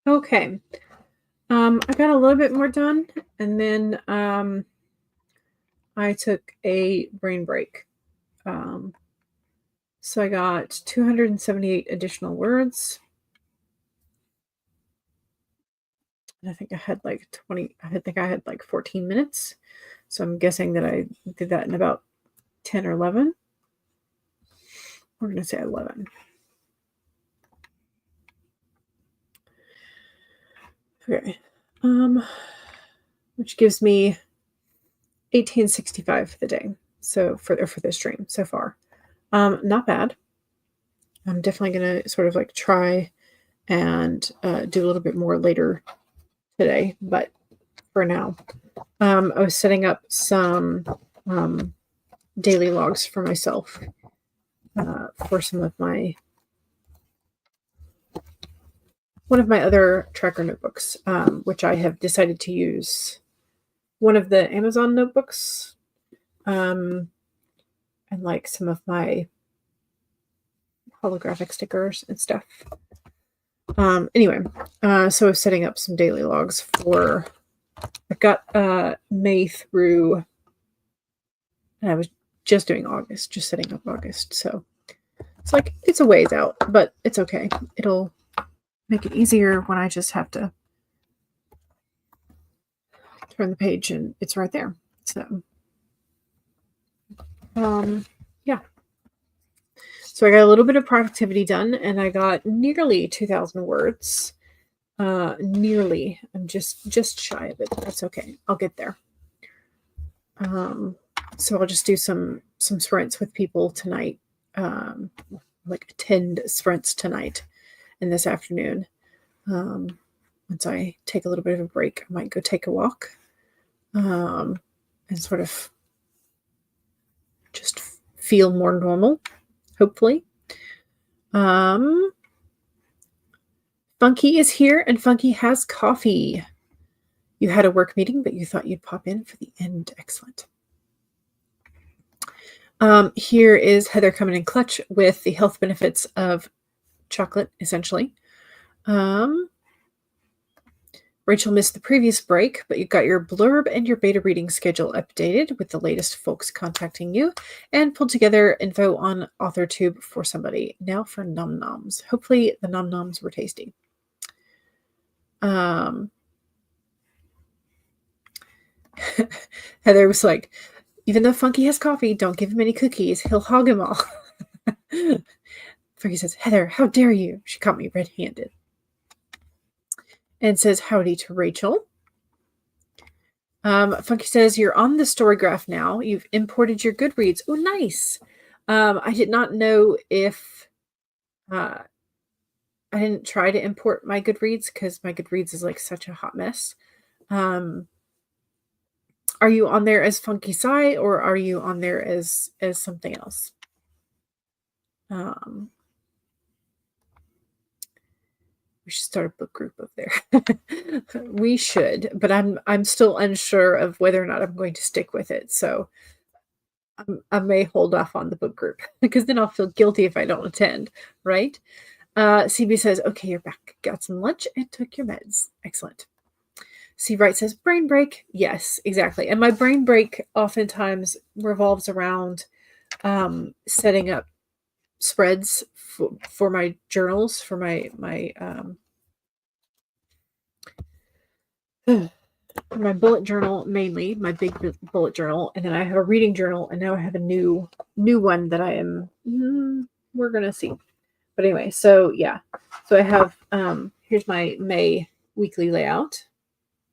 Okay. I got a little bit more done, and then I took a brain break. Um, so I got 278 additional words. And I think I had like 20, I think I had like 14 minutes. So I'm guessing that I did that in about 10 or 11. We're going to say 11. Okay. Which gives me 1865 for the day. So for this stream so far. Not bad. I'm definitely going to sort of like try and do a little bit more later today, but for now, I was setting up some daily logs for myself for some of one of my other tracker notebooks, which I have decided to use one of the Amazon notebooks, and like some of my holographic stickers and stuff. Anyway, so I was setting up some daily logs for, I've got May through, and I was just doing August, just setting up August. So it's like, it's a ways out, but it's okay. It'll make it easier when I just have to turn the page and it's right there. So, yeah. So I got a little bit of productivity done, and I got nearly 2,000 words. Nearly. I'm just shy of it. That's okay. I'll get there. So I'll just do some sprints with people tonight. Like attend sprints tonight and this afternoon. Once I take a little bit of a break, I might go take a walk. And sort of just feel more normal, hopefully. Funky is here, and Funky has coffee. You had a work meeting, but you thought you'd pop in for the end. Excellent. Here is Heather coming in clutch with the health benefits of chocolate, essentially. Rachel missed the previous break, but you got your blurb and your beta reading schedule updated with the latest folks contacting you, and pulled together info on AuthorTube for somebody. Now for nom noms. Hopefully the nom noms were tasty. Heather was like, even though Funky has coffee, don't give him any cookies. He'll hog them all. Funky says, Heather, how dare you? She caught me red-handed. And says howdy to Rachel. Funky says, you're on the story graph now. You've imported your Goodreads. Oh, nice. I did not know if I didn't try to import my Goodreads because my Goodreads is like such a hot mess. Are you on there as Funky Sai, or are you on there as something else? We should start a book group over there. We should, but I'm still unsure of whether or not I'm going to stick with it. So I may hold off on the book group because then I'll feel guilty if I don't attend, right? CB says, okay, you're back. Got some lunch and took your meds. Excellent. C. Wright says, brain break. Yes, exactly. And my brain break oftentimes revolves around setting up spreads for my journals, for my bullet journal, mainly my big bullet journal, and then I have a reading journal, and now I have a new one that I am we're gonna see. But anyway, so yeah, so I have here's my May weekly layout,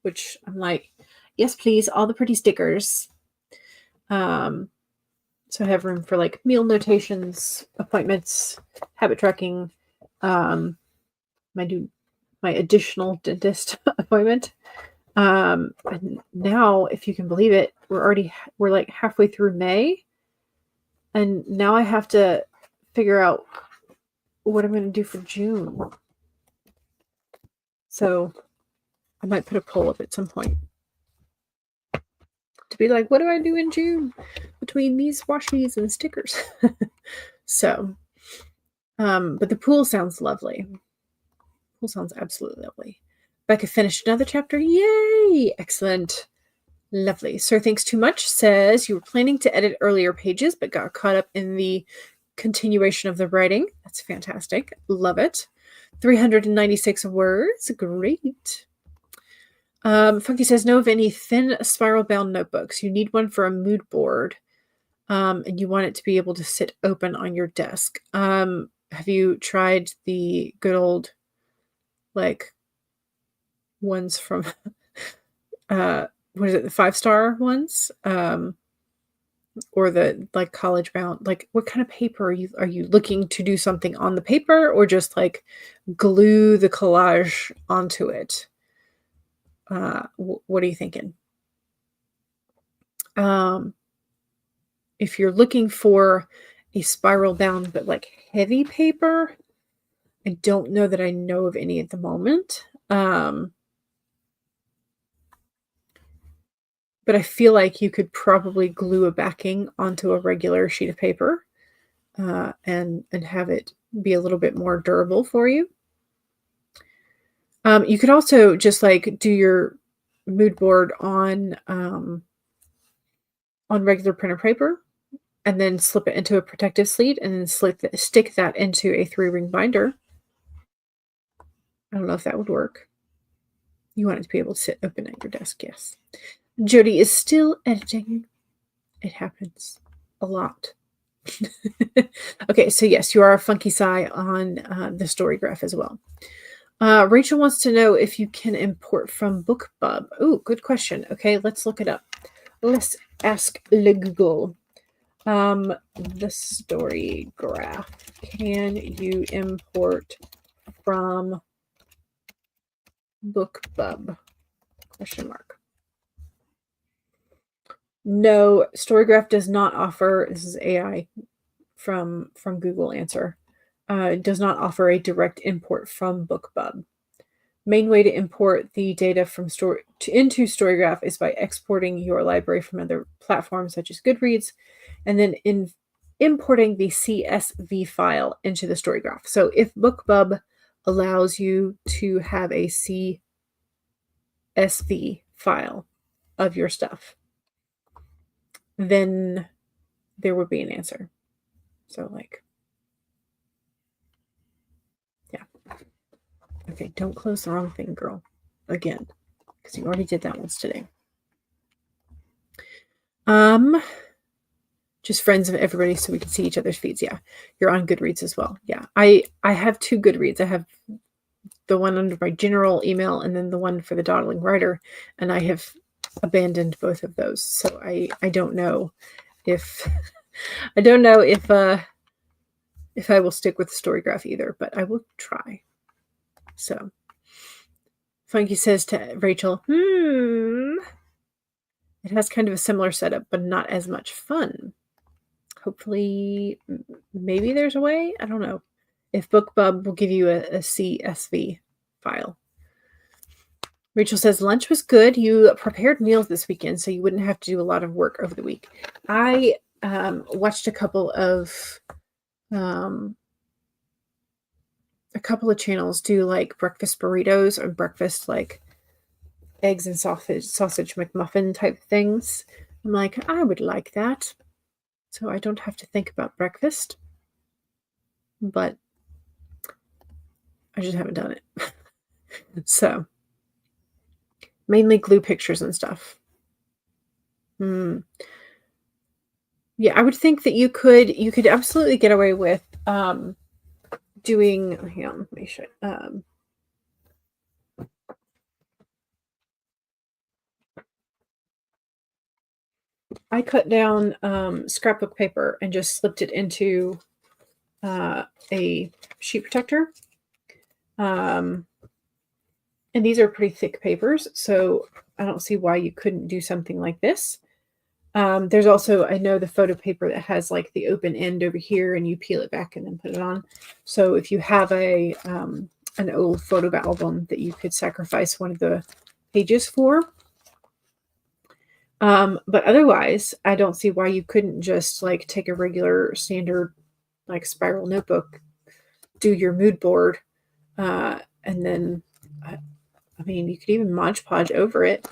which I'm like, yes please, all the pretty stickers. So I have room for like meal notations, appointments, habit tracking, my additional dentist appointment. And now, if you can believe it, we're like halfway through May, and now I have to figure out what I'm going to do for June. So I might put a poll up at some point to be like, what do I do in June between these washies and stickers? So, but the pool sounds lovely. Pool sounds absolutely lovely. Becca finished another chapter. Yay! Excellent. Lovely. Sir Thanks Too Much says you were planning to edit earlier pages, but got caught up in the continuation of the writing. That's fantastic. Love it. 396 words. Great. Funky says, know of any thin spiral-bound notebooks? You need one for a mood board, and you want it to be able to sit open on your desk. Have you tried the good old, like, ones from, what is it, the 5-star ones? Or the, like, college bound? Like, what kind of paper are you looking to do something on the paper, or just, like, glue the collage onto it? What are you thinking? If you're looking for a spiral bound but like heavy paper, I don't know that I know of any at the moment. But I feel like you could probably glue a backing onto a regular sheet of paper, and have it be a little bit more durable for you. You could also just like do your mood board on regular printer paper, and then slip it into a protective sleeve, and then stick that into a 3-ring binder. I don't know if that would work. You want it to be able to sit open at your desk, yes. Jody is still editing. It happens a lot. Okay, so yes, you are a funky sigh on the Storygraph as well. Rachel wants to know if you can import from BookBub. Oh, good question. Okay, let's look it up. Let's ask Le Google. The Storygraph. Can you import from BookBub? Question mark. No, Storygraph does not offer, this is AI from Google answer, does not offer a direct import from BookBub. Main way to import the data from into Storygraph is by exporting your library from other platforms such as Goodreads, and then importing the CSV file into the Storygraph. So if BookBub allows you to have a CSV file of your stuff, then there would be an answer. So, like, yeah. Okay, don't close the wrong thing, girl. Again, because you already did that once today. Just friends of everybody so we can see each other's feeds. Yeah, you're on Goodreads as well. Yeah, I have 2 Goodreads. I have the one under my general email and then the one for the Dawdling Writer, and I have abandoned both of those. So I don't know if if I will stick with the Storygraph either, but I will try. So Funky says to Rachel, it has kind of a similar setup, but not as much fun. Hopefully, maybe there's a way. I don't know if BookBub will give you a CSV file. Rachel says, lunch was good. You prepared meals this weekend, so you wouldn't have to do a lot of work over the week. I watched a couple of channels do like breakfast burritos or breakfast like eggs and sausage McMuffin type things. I'm like, I would like that. So I don't have to think about breakfast. But I just haven't done it. So mainly glue pictures and stuff. Yeah, I would think that you could absolutely get away with doing, hang on, let me show I cut down scrapbook paper and just slipped it into a sheet protector. And these are pretty thick papers, so I don't see why you couldn't do something like this. There's also, I know, the photo paper that has like the open end over here, and you peel it back and then put it on. So if you have an old photo album that you could sacrifice one of the pages for. But otherwise, I don't see why you couldn't just like take a regular standard like spiral notebook, do your mood board, and then I mean, you could even Mod Podge over it.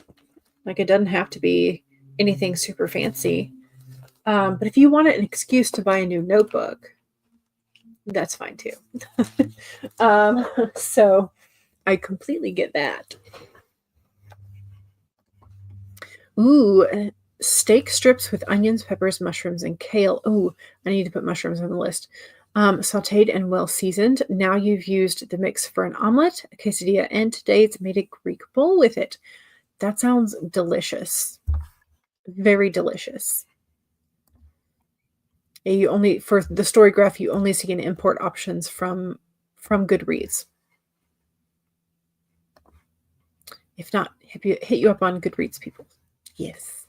Like, it doesn't have to be anything super fancy. But if you wanted an excuse to buy a new notebook, that's fine too. So I completely get that. Ooh, steak strips with onions, peppers, mushrooms, and kale. Ooh, I need to put mushrooms on the list. Sauteed and well seasoned. Now you've used the mix for an omelet, a quesadilla, and today it's made a Greek bowl with it. That sounds delicious. Very delicious. You only, for the story graph, you only see an import options from Goodreads. If not, hit you up on Goodreads, people. Yes.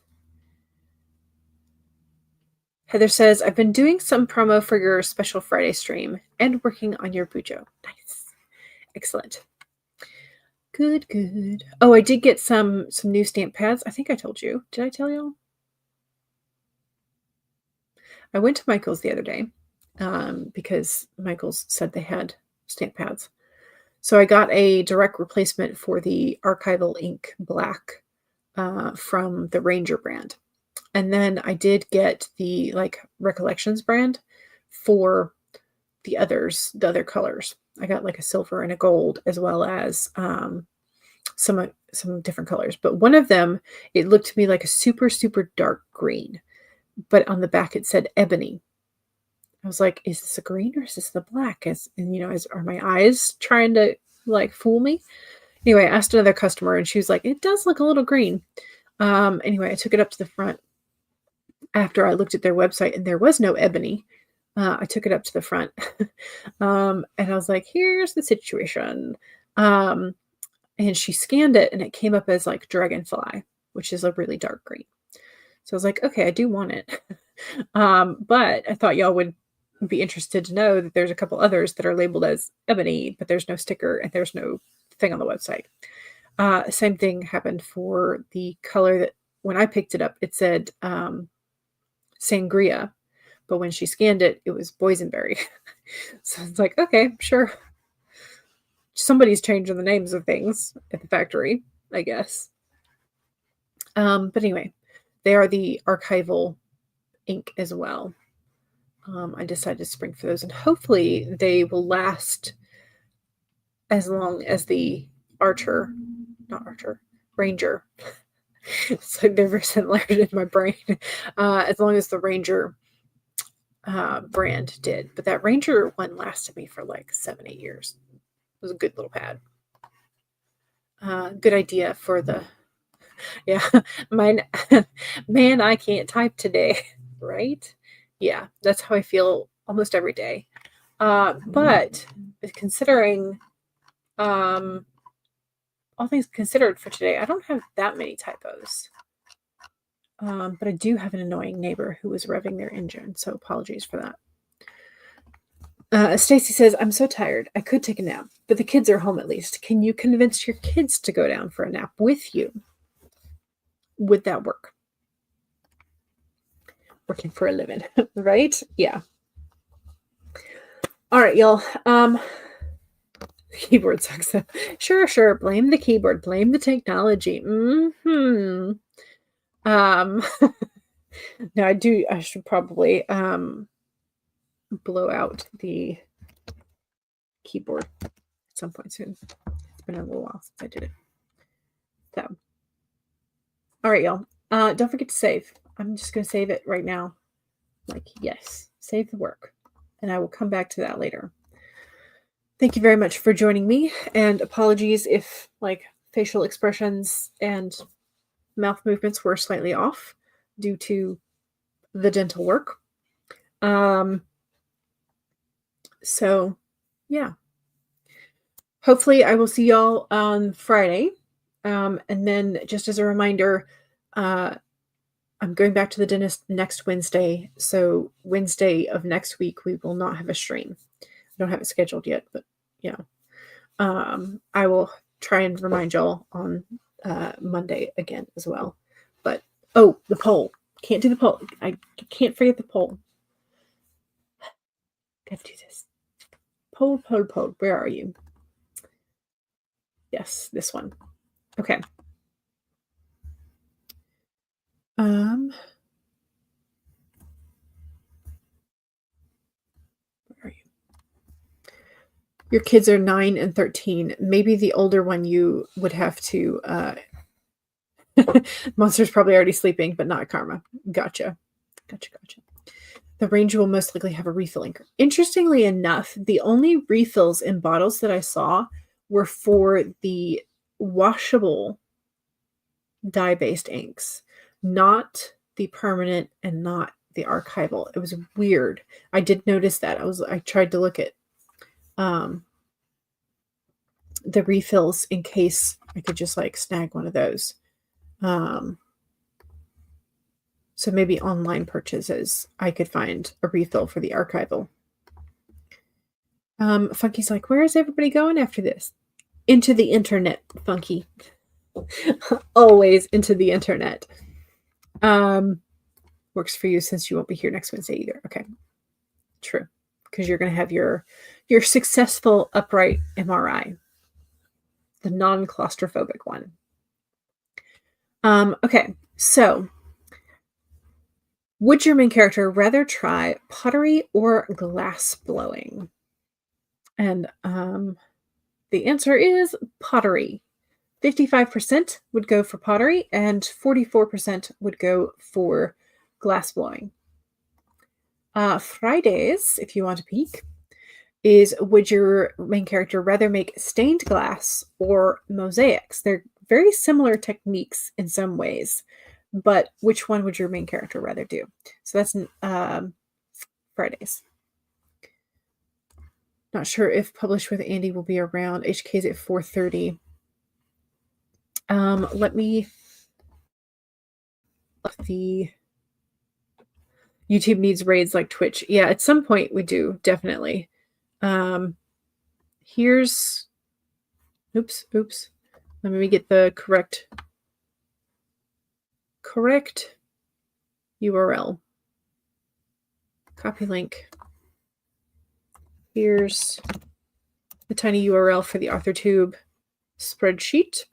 Heather says, I've been doing some promo for your special Friday stream and working on your Bujo. Nice. Excellent. Good, good. Oh, I did get some new stamp pads. I think I told you. Did I tell y'all? I went to Michael's the other day because Michael's said they had stamp pads. So I got a direct replacement for the Archival Ink Black from the Ranger brand. And then I did get the Recollections brand for the other colors. I got like a silver and a gold, as well as some different colors. But one of them, it looked to me like a super, super dark green. But on the back it said ebony. I was like, is this a green or is this the black? Are my eyes trying to fool me? Anyway, I asked another customer and she was like, it does look a little green. Anyway, I took it up to the front after I looked at their website and there was no ebony. I took it up to the front and I was like, here's the situation. And she scanned it and it came up as dragonfly, which is a really dark green. So I was like, okay, I do want it. But I thought y'all would be interested to know that there's a couple others that are labeled as ebony, but there's no sticker and there's no thing on the website. Same thing happened for the color that when I picked it up, it said sangria, but when she scanned it, it was boysenberry. So it's like, okay, sure. Somebody's changing the names of things at the factory, I guess. But anyway, they are the archival ink as well. I decided to spring for those, and hopefully they will last as long as the Ranger. It's like they're very similar in my brain. As long as the Ranger brand did. But that Ranger one lasted me for 7-8 years. It was a good little pad. Good idea for the... Yeah, mine. Man, I can't type today, right? Yeah, that's how I feel almost every day. But considering all things considered for today, I don't have that many typos. But I do have an annoying neighbor who was revving their engine, so apologies for that. Stacy says, I'm so tired. I could take a nap, but the kids are home at least. Can you convince your kids to go down for a nap with you? Would that work? Working for a living, right? Yeah. All right, y'all. Keyboard sucks. Sure. Blame the keyboard. Blame the technology. No, I should probably blow out the keyboard at some point soon. It's been a little while since I did it. So, all right, y'all. Don't forget to save. I'm just going to save it right now. Yes, save the work. And I will come back to that later. Thank you very much for joining me. And apologies if facial expressions and mouth movements were slightly off due to the dental work. So, yeah. Hopefully I will see y'all on Friday. And then just as a reminder, I'm going back to the dentist next Wednesday. So Wednesday of next week, we will not have a stream. I don't have it scheduled yet, but yeah. I will try and remind y'all on Monday again as well. But, oh, the poll. Can't do the poll. I can't forget the poll. Gotta do this. Poll. Where are you? Yes, this one. Okay. Where are you? Your kids are 9 and 13. Maybe the older one you would have to Monster's probably already sleeping, but not Karma. Gotcha. Gotcha. The ranger will most likely have a refilling. Interestingly enough, the only refills in bottles that I saw were for the washable dye-based inks, not the permanent and not the archival. It was weird. I did notice that. I tried to look at the refills in case I could just like snag one of those. So maybe online purchases, I could find a refill for the archival. Funky's like, where is everybody going after this? Into the internet, Funky. Always into the internet. Works for you since you won't be here next Wednesday either. Okay. True. Because you're going to have your successful upright MRI. The non-claustrophobic one. Okay. So, would your main character rather try pottery or glass blowing? And the answer is pottery. 55% would go for pottery and 44% would go for glass blowing. Fridays, if you want to peek, is would your main character rather make stained glass or mosaics? They're very similar techniques in some ways, but which one would your main character rather do? So that's Fridays. Not sure if Publish with Andy will be around. HK's at 4:30. Let me. The YouTube needs raids like Twitch. Yeah, at some point we do, definitely. Here's. Oops. Let me get the correct URL. Copy link. Here's the tiny URL for the AuthorTube spreadsheet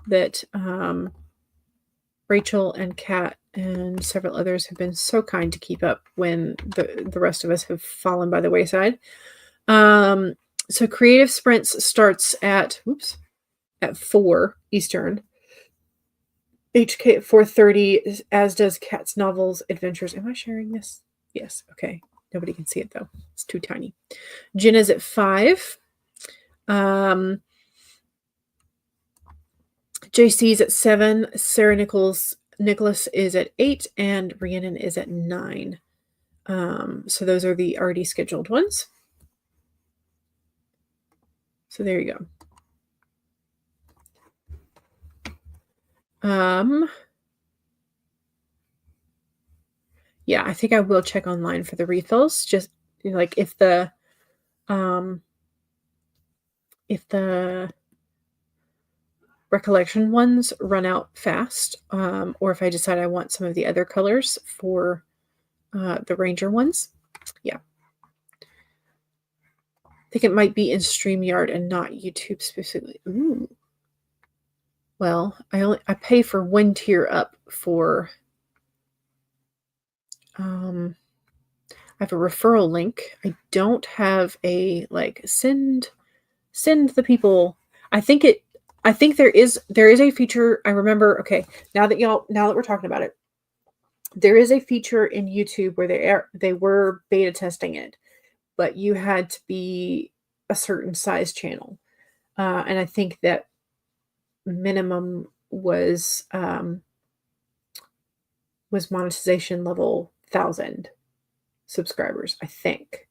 that Rachel and Kat and several others have been so kind to keep up when the rest of us have fallen by the wayside. So Creative Sprints starts at 4 Eastern. HK at 4:30, as does Kat's Novels Adventures. Am I sharing this? Yes. Okay. Nobody can see it though. It's too tiny. Jenna's at 5. JC's at 7. Sarah Nicholas is at 8, and Rhiannon is at 9. So those are the already scheduled ones. So there you go. Yeah, I think I will check online for the refills. Just like if the recollection ones run out fast, or if I decide I want some of the other colors for the Ranger ones. Yeah. I think it might be in StreamYard and not YouTube specifically. Ooh. Well, I pay for one tier up for I have a referral link. I don't have a like send the people. I think there is a feature. I remember, okay, now that we're talking about it, there is a feature in YouTube where they were beta testing it, but you had to be a certain size channel. And I think that minimum was monetization level 1,000 subscribers, I think.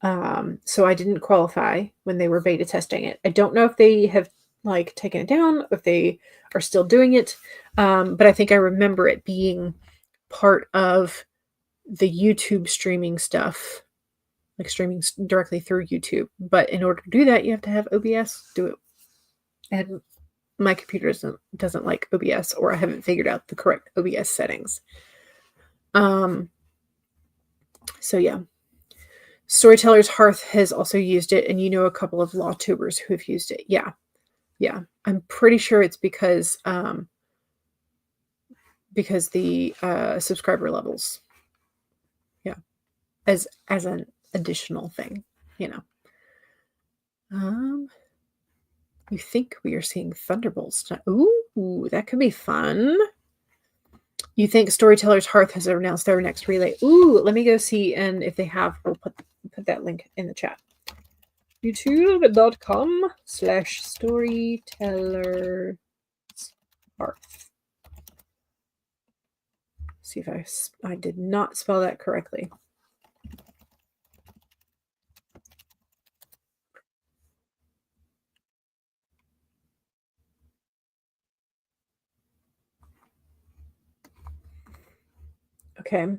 So I didn't qualify when they were beta testing it. I don't know if they have like taken it down, if they are still doing it. But I think I remember it being part of the YouTube streaming stuff, like streaming directly through YouTube. But in order to do that, you have to have OBS do it. And my computer doesn't like OBS, or I haven't figured out the correct OBS settings. So yeah. Storyteller's Hearth has also used it, and you know a couple of law tubers who have used it. Yeah. Yeah, I'm pretty sure it's because the subscriber levels. Yeah, as an additional thing, you know. Um, you think we are seeing thunderbolts? Ooh, that could be fun. You think Storyteller's Hearth has announced their next relay? Ooh, let me go see, and if they have, we'll put that link in the chat. youtube.com/storyteller's hearth. See if I did not spell that correctly. Okay.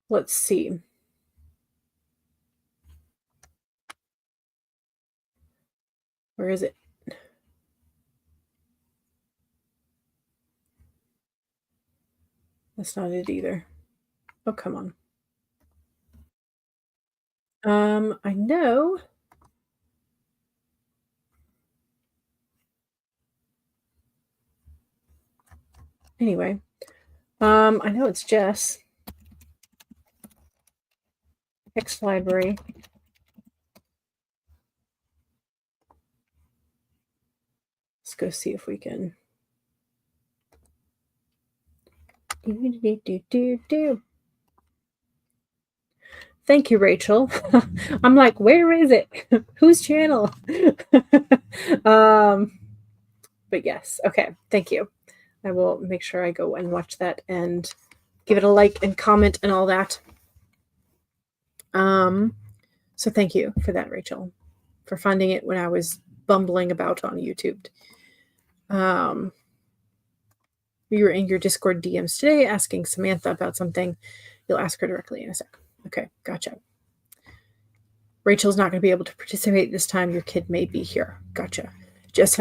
Let's see. Where is it? That's not it either. Oh, come on. I know. Anyway, I know it's Jess. Text library. Let's go see if we can. Thank you, Rachel. I'm like, where is it? Whose channel? But yes, okay. Thank you. I will make sure I go and watch that and give it a like and comment and all that. So thank you for that, Rachel, for finding it when I was bumbling about on YouTube. You were in your Discord DMs today asking Samantha about something. You'll ask her directly in a sec. Okay, gotcha. Rachel's not going to be able to participate this time. Your kid may be here. Gotcha. Jess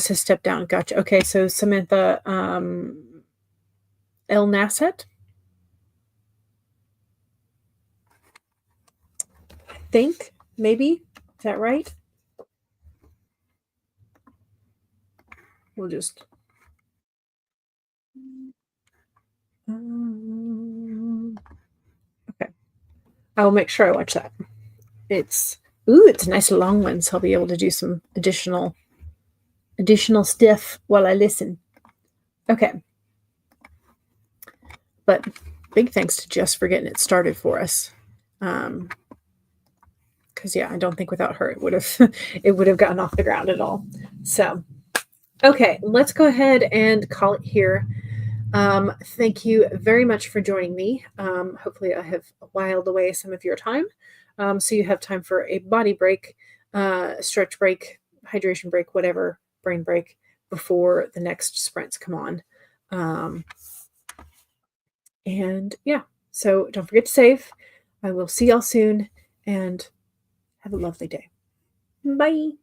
has stepped down. Gotcha. Okay, so Samantha, El Nasset, I think, maybe. Is that right? We'll just... okay. I will make sure I watch that. It's a nice long one, so I'll be able to do some additional stuff while I listen. Okay. But big thanks to Jess for getting it started for us. Because I don't think without her it would have gotten off the ground at all. So, okay, let's go ahead and call it here. Thank you very much for joining me. Hopefully I have whiled away some of your time. So you have time for a body break, stretch break, hydration break, whatever, brain break before the next sprints come on. And yeah, so don't forget to save. I will see y'all soon and have a lovely day. Bye.